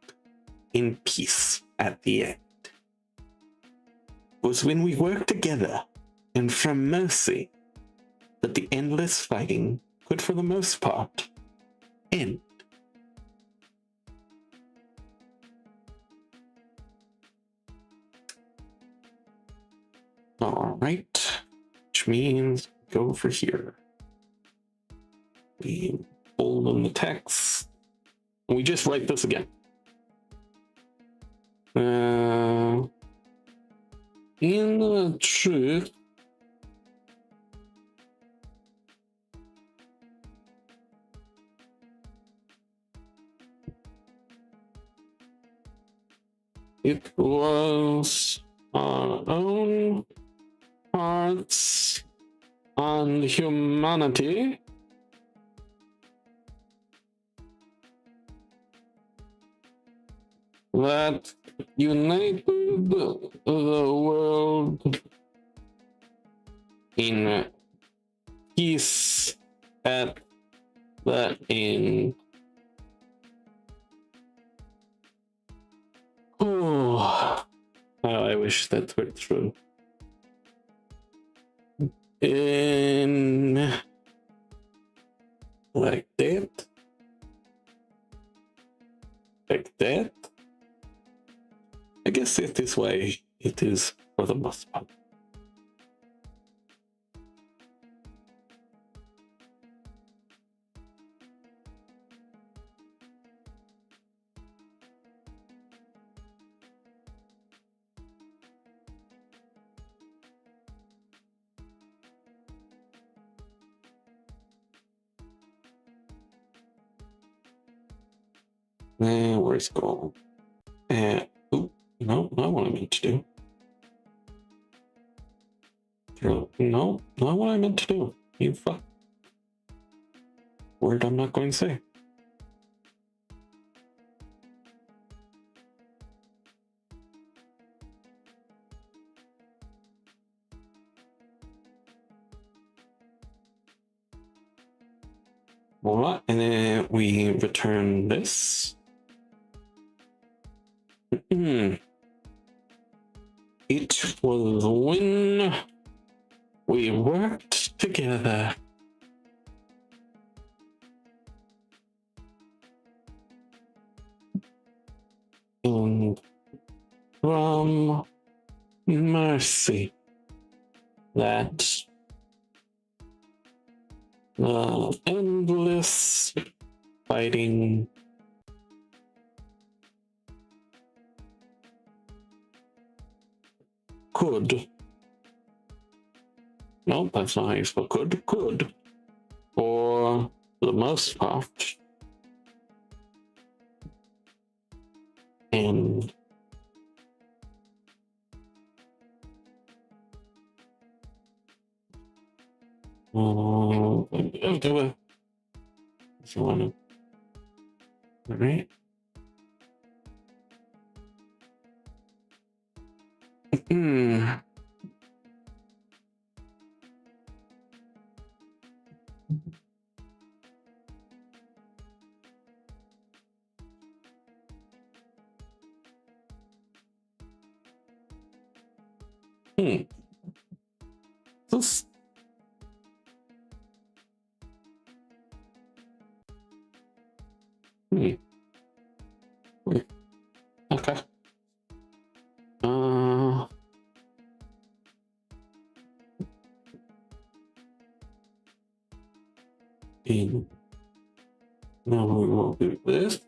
in peace at the end. It was when we worked together and from mercy that the endless fighting could, for the most part, end. All right, which means go over here. We bold in the text. We just write this again. In the truth, it was our own hearts and humanity that united the world in peace at the that in. Oh, how I wish that were true. In like that. Like that. I guess it is why it is for the most part. And where's it going? And oh, no, not what I meant to do. No, not what I meant to do. You fuck. Word I'm not going to say. Voila, and then we return this. It was when we worked together. And from mercy that the endless fighting could. No, that's not how you spell could. Could. For the most part. And I'll do it. So, all right. This. Okay. And now we will do this.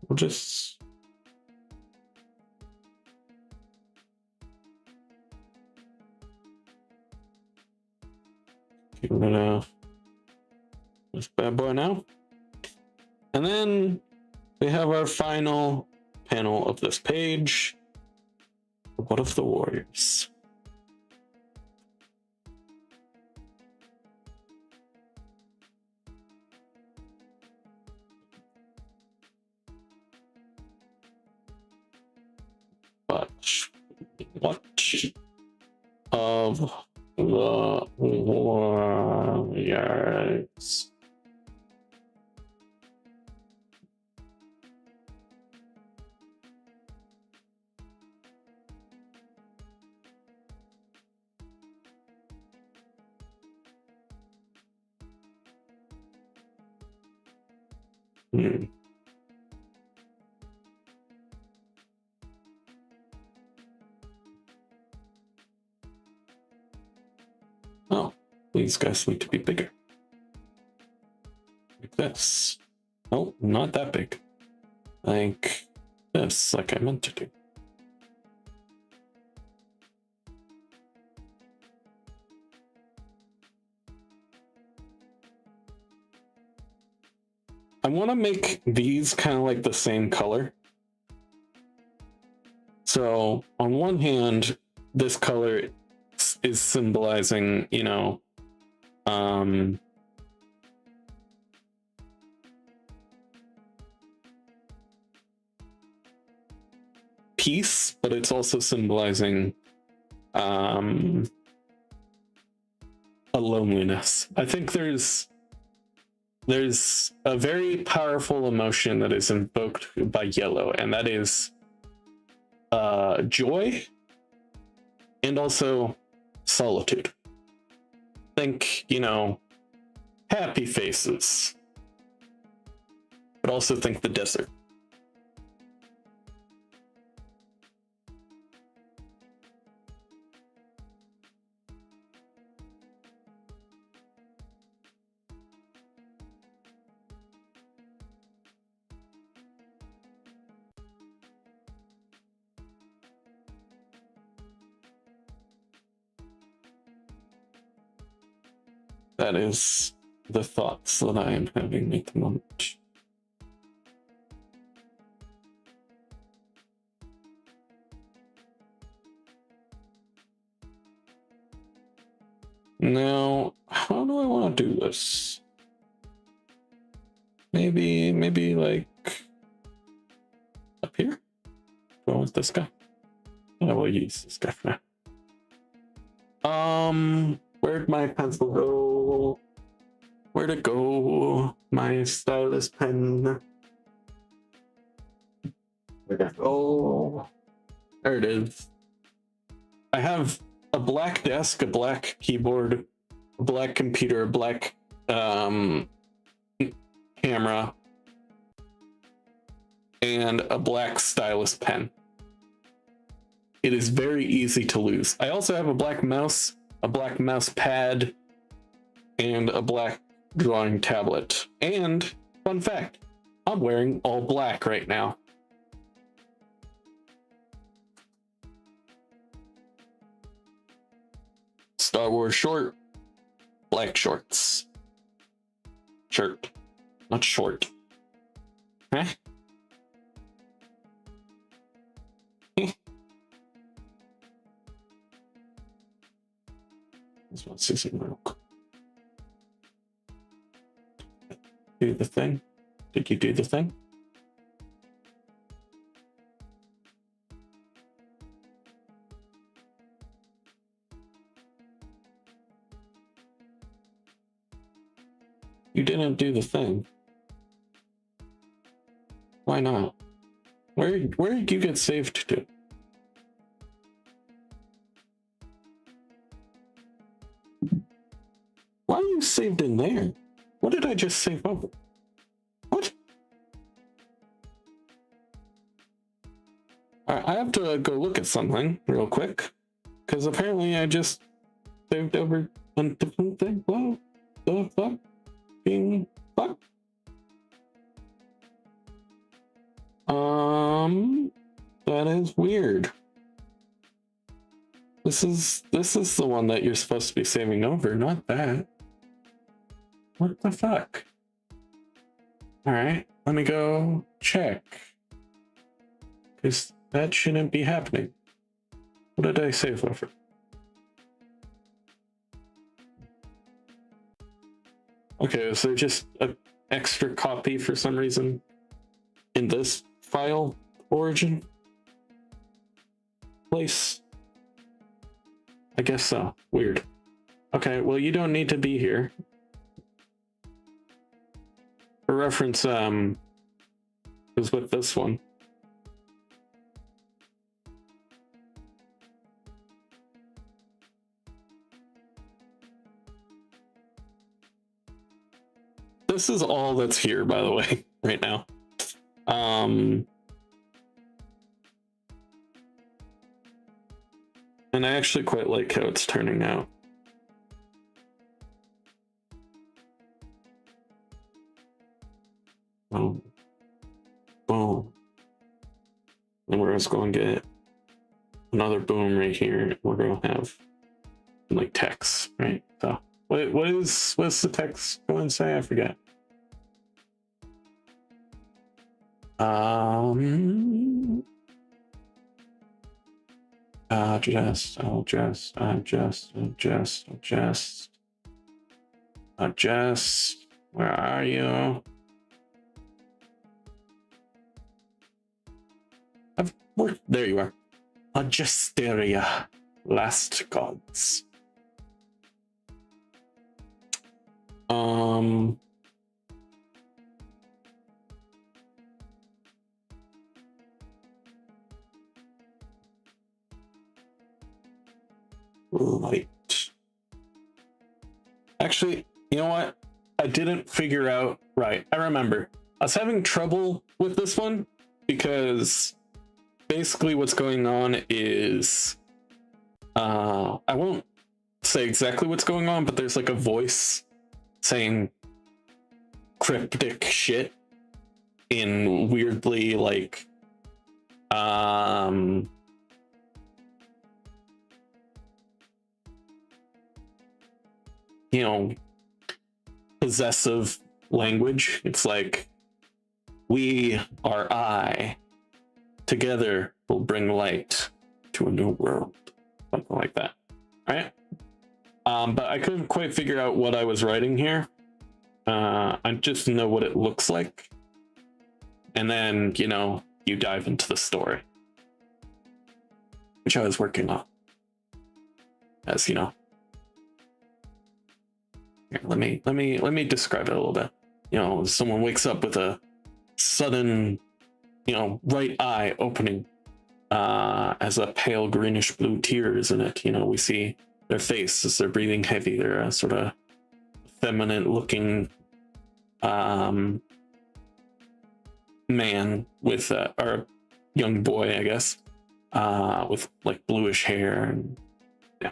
We'll just get rid of this bad boy now. And then we have our final panel of this page. What of the warriors? But what of the warriors? Oh, these guys need to be bigger. Like this. Oh, not that big. Like this, like I meant to do. I want to make these kind of like the same color. So on one hand, this color is symbolizing, you know, peace, but it's also symbolizing a loneliness. I think there's a very powerful emotion that is invoked by yellow, and that is joy and also solitude. Think, you know, happy faces, but also think the desert. That is the thoughts that I am having at the moment. Now, how do I want to do this? Maybe like up here? Do I want this guy? I will use this guy for now. Where'd my pencil go? Where'd it go? My stylus pen. Where'd it go? There it is. I have a black desk, a black keyboard, a black computer, a black camera, and a black stylus pen. It is very easy to lose. I also have a black mouse pad, and a black drawing tablet. And fun fact, I'm wearing all black right now. Star Wars short, black shorts. Shirt, not short. Huh? This one's Susan Milk. Do the thing. Did you do the thing? You didn't do the thing. Why not? Where did you get saved to? Why are you saved in there? What did I just save over? What? I have to go look at something real quick, because apparently I just saved over a different thing. Whoa, the fuck? Being fuck? That is weird. This is the one that you're supposed to be saving over, not that. What the fuck? All right, let me go check, because that shouldn't be happening. What did I save over? Okay, is there just an extra copy for some reason in this file origin place? I guess so. Weird. Okay, well, you don't need to be here. For reference, is with this one. This is all that's here, by the way, right now. And I actually quite like how it's turning out. Boom. Boom. And we're just going to get another boom right here. We're going to have like text, right? So what's the text going to say? I forget. Adjust. Where are you? There you are. Adjusteria. Last gods. Um, light. Actually, you know what? I didn't figure out right. I remember. I was having trouble with this one because basically what's going on is I won't say exactly what's going on, but there's like a voice saying cryptic shit in weirdly like you know, possessive language. It's like, we are I, together will bring light to a new world, something like that, right? But I couldn't quite figure out what I was writing here. I just know what it looks like, and then, you know, you dive into the story, which I was working on, as you know. Here, let me describe it a little bit. You know, someone wakes up with a sudden, you know, right eye opening, as a pale greenish blue tear is in it. You know, we see their face as they're breathing heavy. They're a sort of feminine looking man with or young boy, I guess, with like bluish hair, and yeah.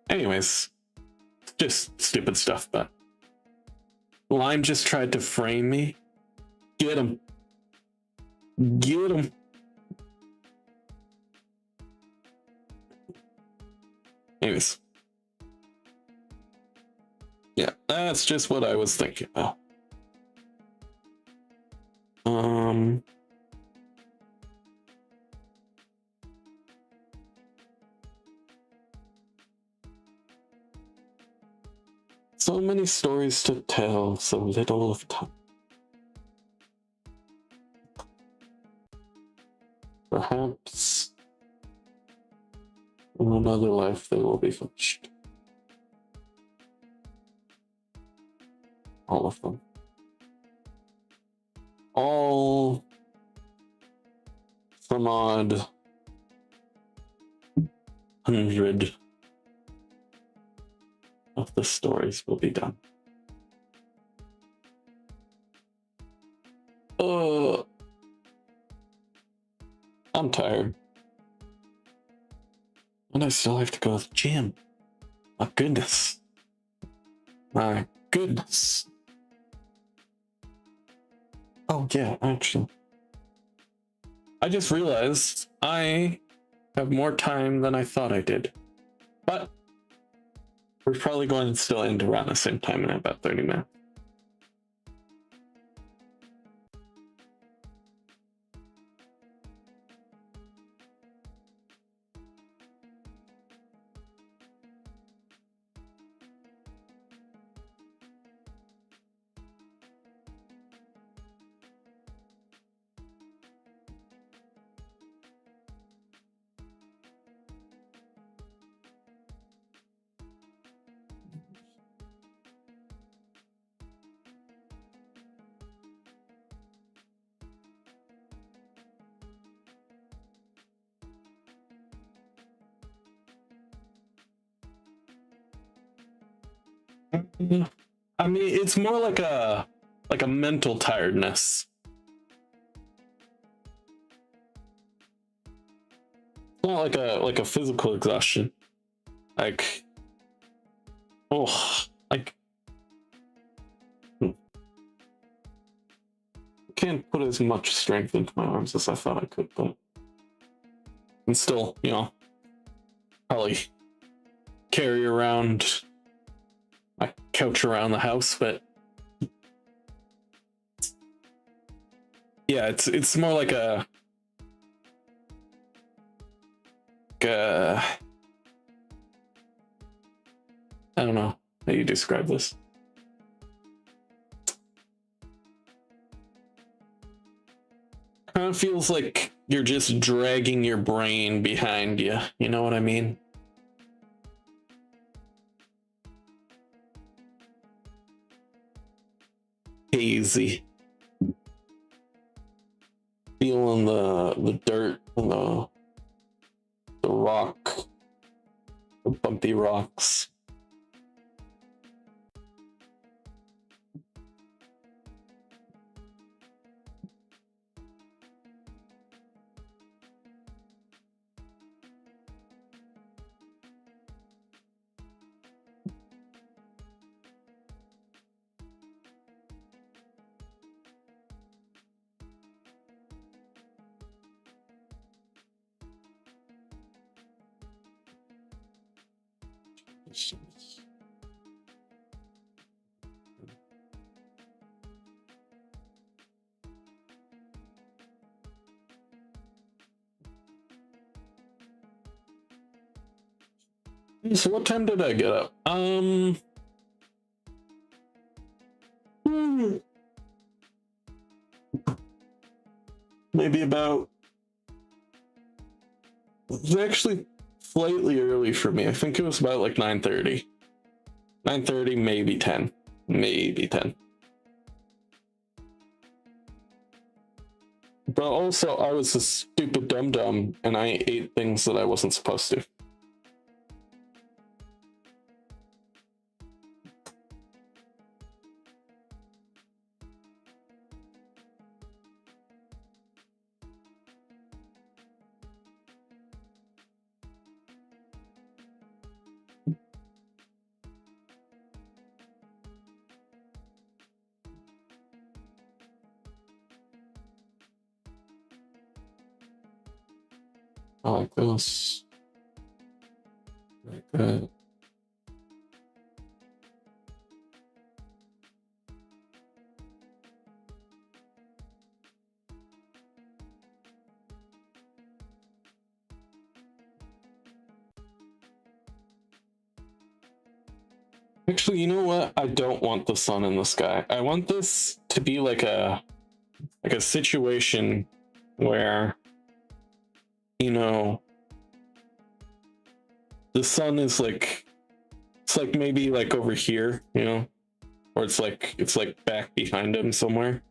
Anyways, just stupid stuff, but Lime just tried to frame me. Get him. Get him. Anyways. Yeah, that's just what I was thinking about. So many stories to tell, so little of time. Perhaps in another life they will be finished. All of them. All from odd 100 of the stories will be done. I'm tired. And I still have to go to the gym. My goodness. My goodness. Oh yeah, actually. I just realized I have more time than I thought I did. But we're probably going to still end around the same time in about 30 minutes. I mean, it's more like a mental tiredness. It's not like a physical exhaustion. Like, oh, like can't put as much strength into my arms as I thought I could, but and still, you know, probably carry around my couch around the house, but yeah, it's more like a I don't know how you describe this. Kind of feels like you're just dragging your brain behind you. You know what I mean? hazy. Feeling the dirt and the rock, the bumpy rocks. So what time did I get up? Maybe about, it was actually slightly early for me. I think it was about like 9:30. 9:30, maybe 10. Maybe 10. But also, I was a stupid dum-dum, and I ate things that I wasn't supposed to. Like this. Like that. Actually, you know what? I don't want the sun in the sky. I want this to be like a situation where, you know, the sun is like, it's like maybe like over here, you know, or it's like back behind him somewhere,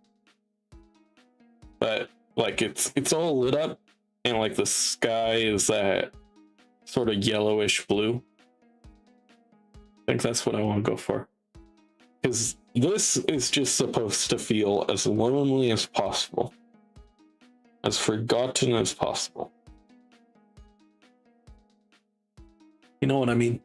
but like it's all lit up, and like the sky is that sort of yellowish blue. I think that's what I want to go for, because this is just supposed to feel as lonely as possible, as forgotten as possible. You know what I mean?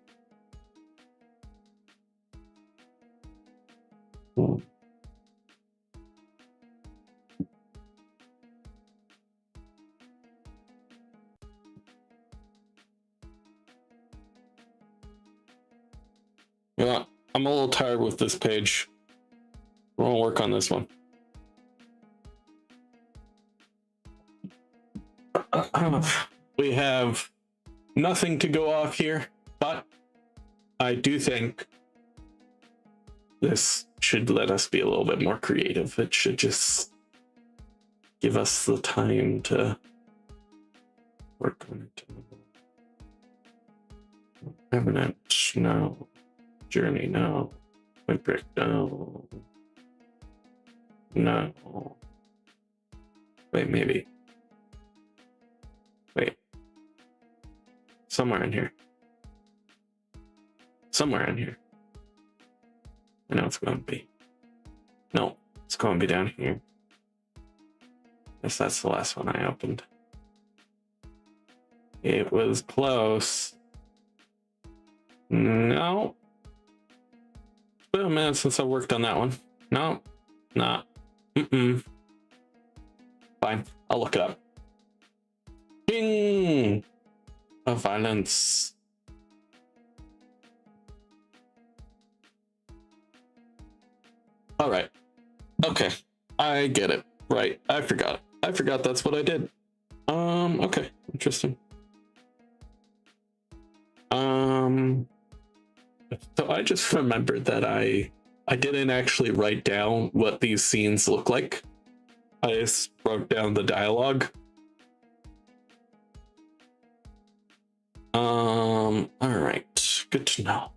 Yeah, I'm a little tired with this page. We're gonna work on this one. We have nothing to go off here, but I do think this should let us be a little bit more creative. It should just give us the time to work on it. Eminent, no. Journey, no. Whipwreck, no. No. Wait, maybe. Wait. Somewhere in here. Somewhere in here. I know it's going to be. No, it's going to be down here. Guess that's the last one I opened. It was close. No. It's been a minute since I worked on that one. No, not. Fine, I'll look it up. Bing! Of violence. All right. Okay, I get it. Right, I forgot. I forgot that's what I did. Okay, interesting. So I just remembered that I didn't actually write down what these scenes look like. I just wrote down the dialogue. All right, good to know.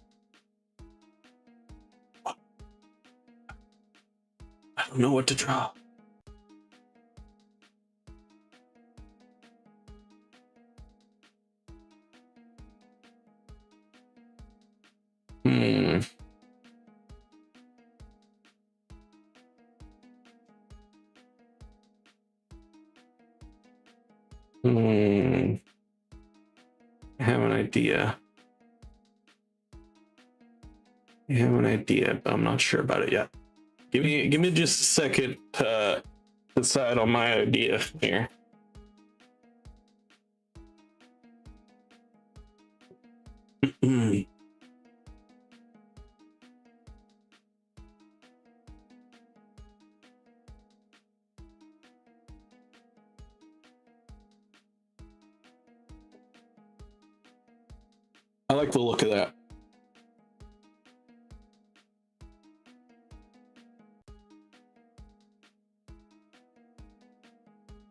don't know what to draw. Hmm. I have an idea. But I'm not sure about it yet. Give me just a second to decide on my idea here. I like the look of that.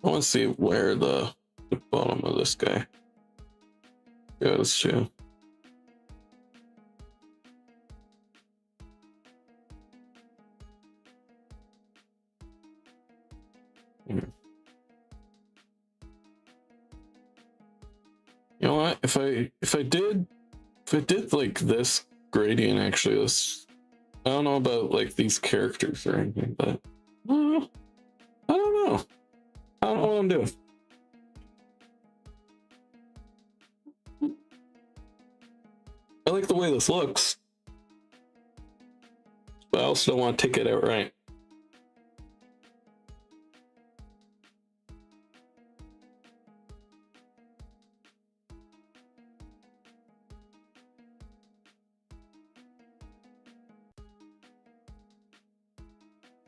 I want to see where the bottom of this guy goes to. You know what? If I did like this gradient, actually, this, I don't know about like these characters or anything, but I don't know. I don't know what I'm doing. I like the way this looks, but I also don't want to take it out right.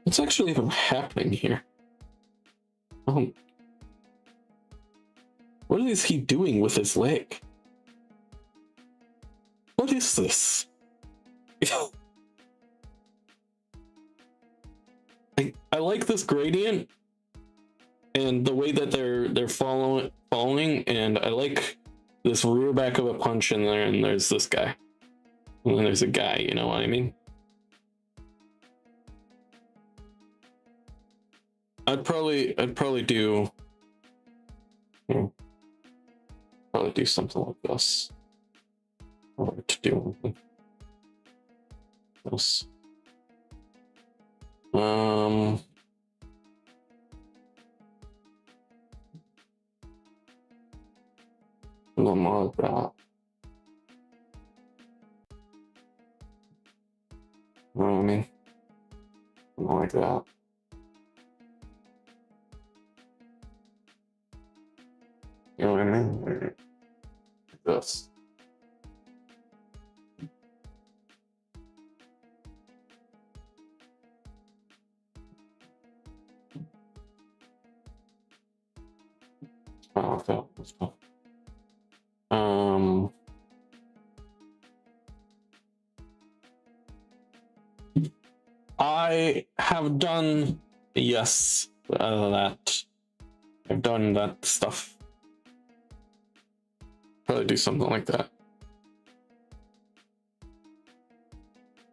What's actually even happening here? What is he doing with his leg? What is this? I like this gradient and the way that they're following, and I like this rear back of a punch in there, and there's this guy, and then there's a guy. You know what I mean? I'd probably do something like this, or to do this. A little more like that. You know what I mean? Something like that. You know what I mean? Like this. Oh, okay. Let's go. I have done, yes, that. I've done that stuff. Probably do something like that.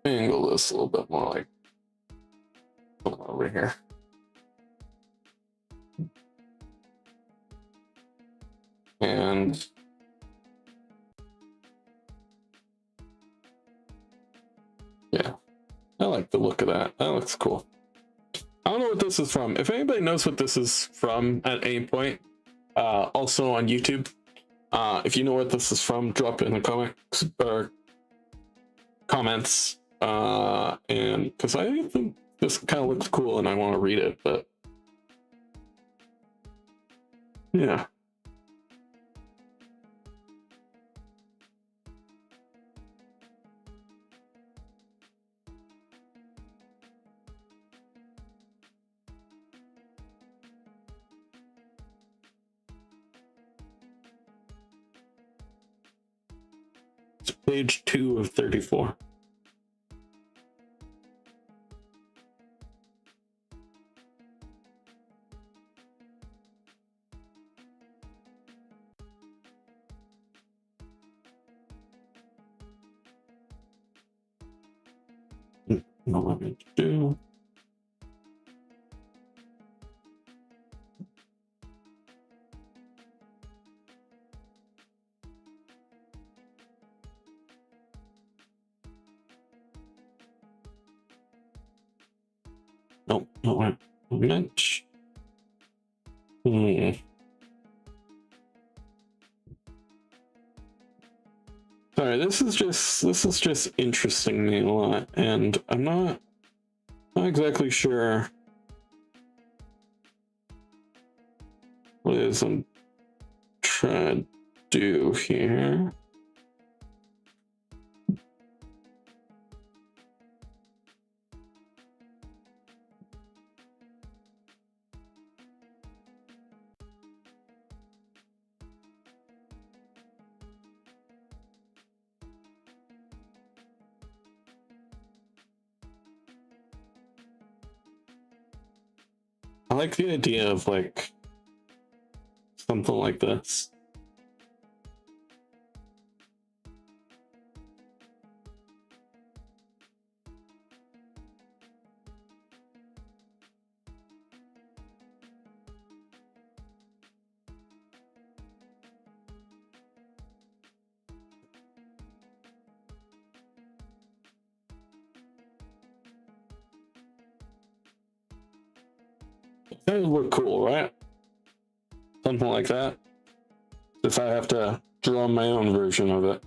Angle this a little bit more like over here. And yeah, I like the look of that. That looks cool. I don't know what this is from. If anybody knows what this is from at any point, also on YouTube, if you know what this is from, drop it in the comics or comments. And because I think this kind of looks cool and I want to read it, but yeah. It's page 2 of 34. What I'm going to do. Nope, not what I meant. Sorry, this is just interesting me a lot, and I'm not exactly sure what it is I'm trying to do here. I like the idea of like something like this. That would look cool, right? Something like that. If I have to draw my own version of it.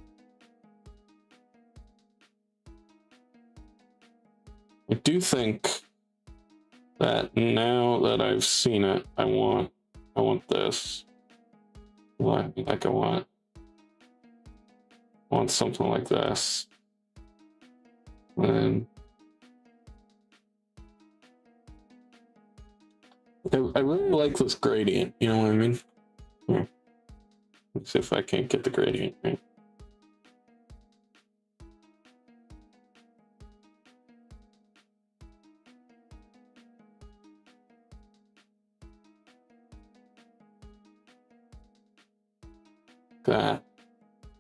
I do think that now that I've seen it, I want this. Well, I want something like this. And I really like this gradient, you know what I mean? Here. Let's see if I can't get the gradient right. That.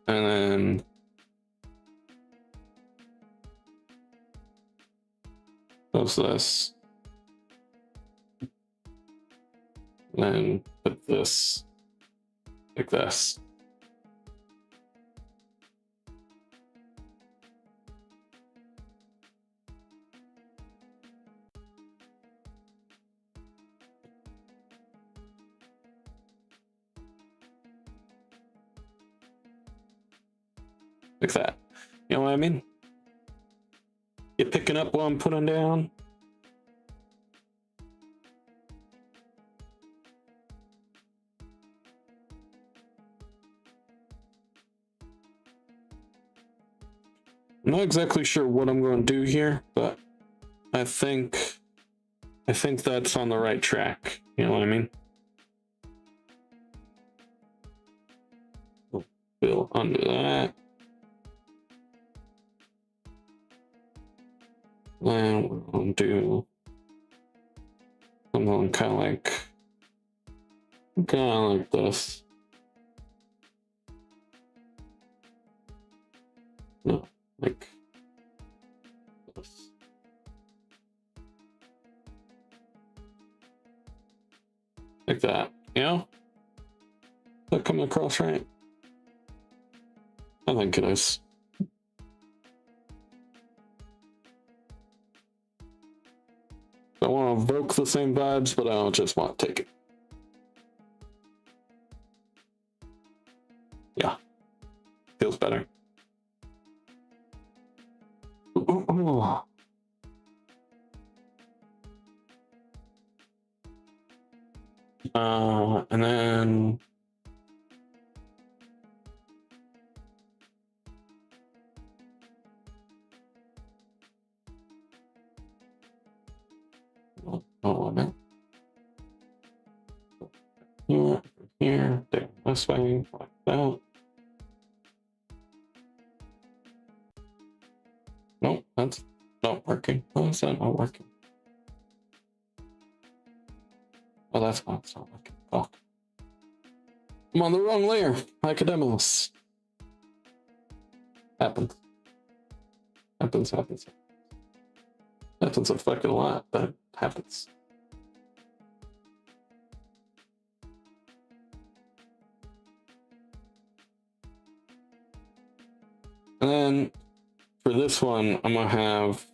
And then does this. And then put this like this. Like that. You know what I mean? You picking up what I'm putting down? I'm not exactly sure what I'm going to do here, but I think that's on the right track. You know what I mean? Fill under that. Then we're going to do something kind of like this. No, like this. Like that, you know? Is that coming across right? I think it is. I want to evoke the same vibes, but I don't just want to take it. Yeah. Feels better. Ooh. And then no. Here, there, this way, like that. Nope, that's not working. Why is that not working? Oh, that's not, it's not working. Oh. I'm on the wrong layer. Academos. Happens. Happens a fucking lot, but it happens. And then for this one, I'm gonna have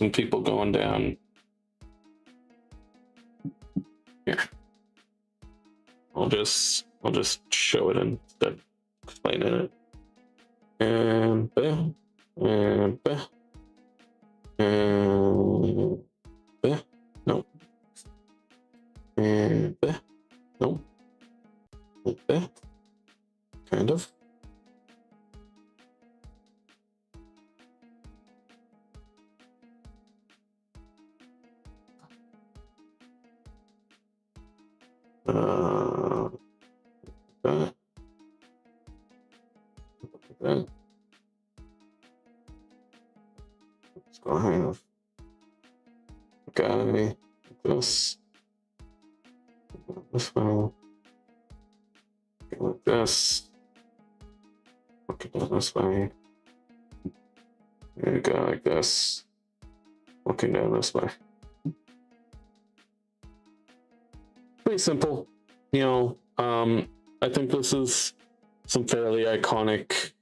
some people going down here. I'll just show it instead of explaining it. And bam, and bam, and bam. Nope. And bam. Nope. And bam. Kind of. That. That. Let's go ahead of guy this. This one. Go like this. Look it down this way. And go like this. Looking down this way. Pretty simple, you know. I think this is some fairly iconic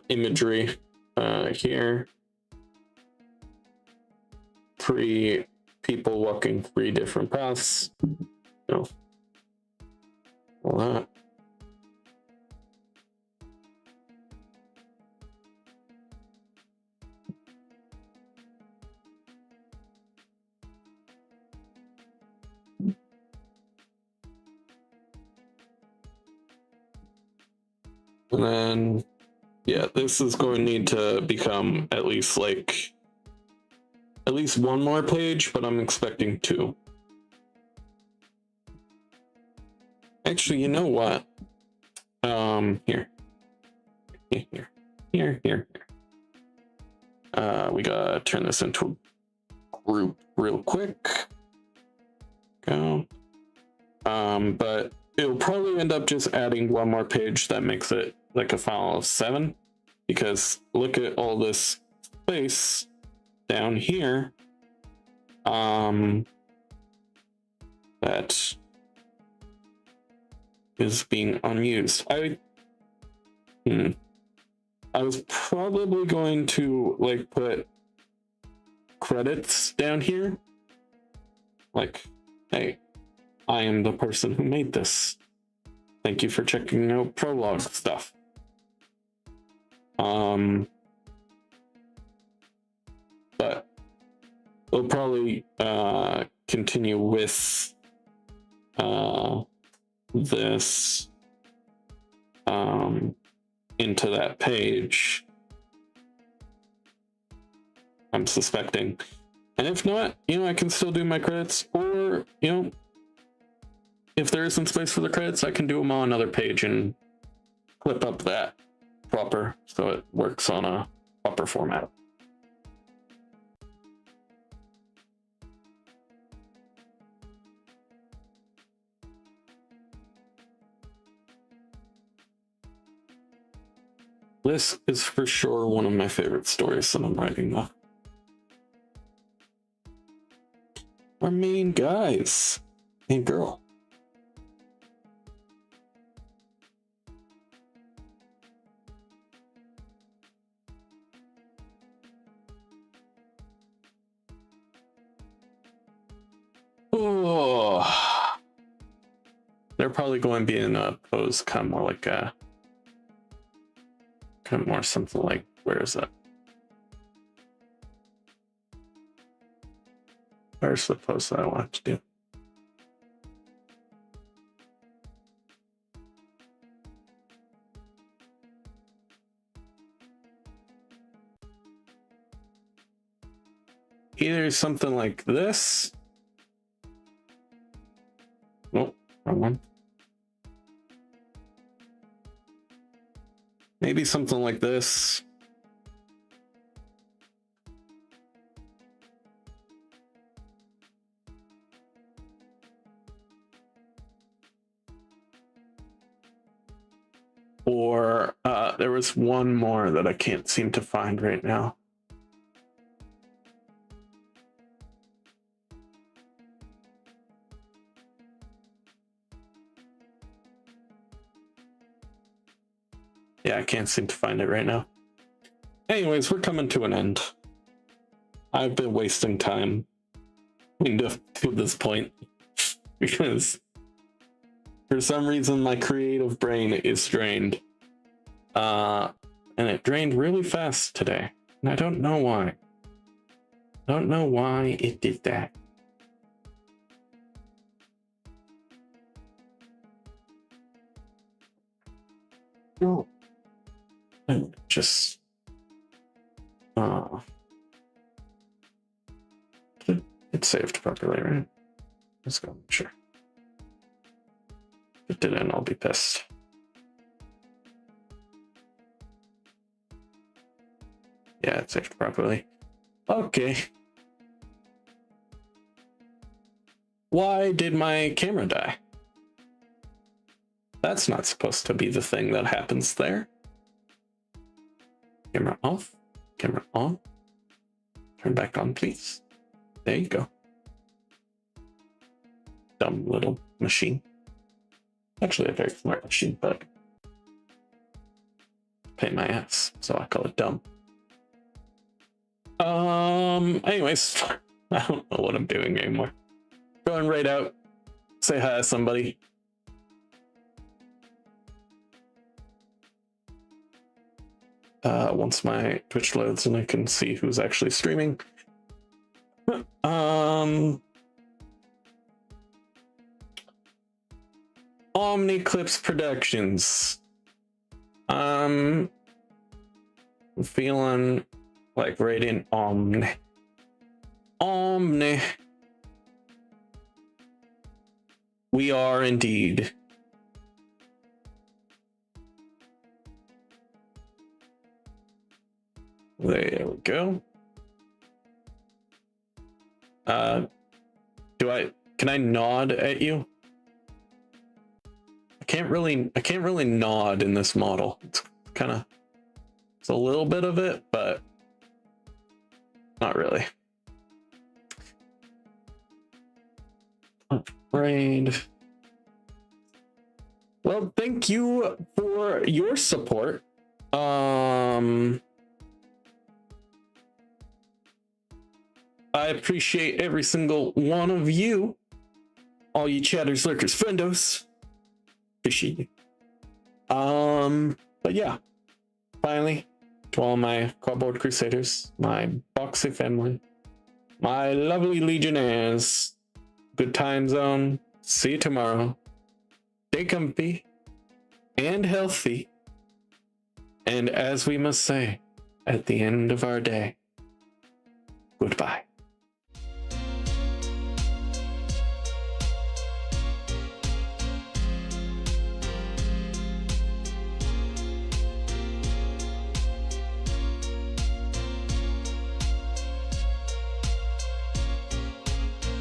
imagery here. 3 people walking 3 different paths, you know, all that. And then, yeah, this is going to need to become at least one more page, but I'm expecting 2. Actually, you know what? Here. We gotta turn this into a group real quick. Go. But it'll probably end up just adding one more page that makes it like a file of 7, because look at all this space down here that is being unused. I was probably going to like put credits down here, like, hey, I am the person who made this. Thank you for checking out prologue stuff. But we'll probably continue with this into that page, I'm suspecting. And if not, you know, I can still do my credits, or, you know, if there isn't space for the credits, I can do them on another page and clip up that proper so it works on a proper format. This is for sure one of my favorite stories that I'm writing, though. Our main guys and girl. Oh, they're probably going to be in a pose kind of more like a, kind of more something like, where is that? Where's the pose that I want to do? Either something like this. Nope, wrong one. Maybe something like this. Or there was one more that I can't seem to find right now. Yeah, I can't seem to find it right now. Anyways, we're coming to an end. I've been wasting time to this point because for some reason my creative brain is drained. And it drained really fast today. And I don't know why. I don't know why it did that. Oh. And just it's saved properly, right? Let's go make sure. If it didn't, I'll be pissed. Yeah, it's saved properly. Okay. Why did my camera die? That's not supposed to be the thing that happens there. Camera off. Camera on. Turn back on, please. There you go. Dumb little machine. Actually a very smart machine, but pain my ass, so I call it dumb. Anyways, I don't know what I'm doing anymore. Going right out. Say hi to somebody. Once my Twitch loads and I can see who's actually streaming. Omniclips Productions. I'm feeling like writing Omni. Omni. We are indeed. There we go. Can I nod at you? I can't really nod in this model. It's a little bit of it, but not really. Right. Well, thank you for your support. I appreciate every single one of you, all you chatters, lurkers, friendos. Appreciate you. But yeah, finally, to all my cardboard crusaders, my boxy family, my lovely legionnaires, good time zone. See you tomorrow. Stay comfy and healthy. And as we must say at the end of our day, goodbye.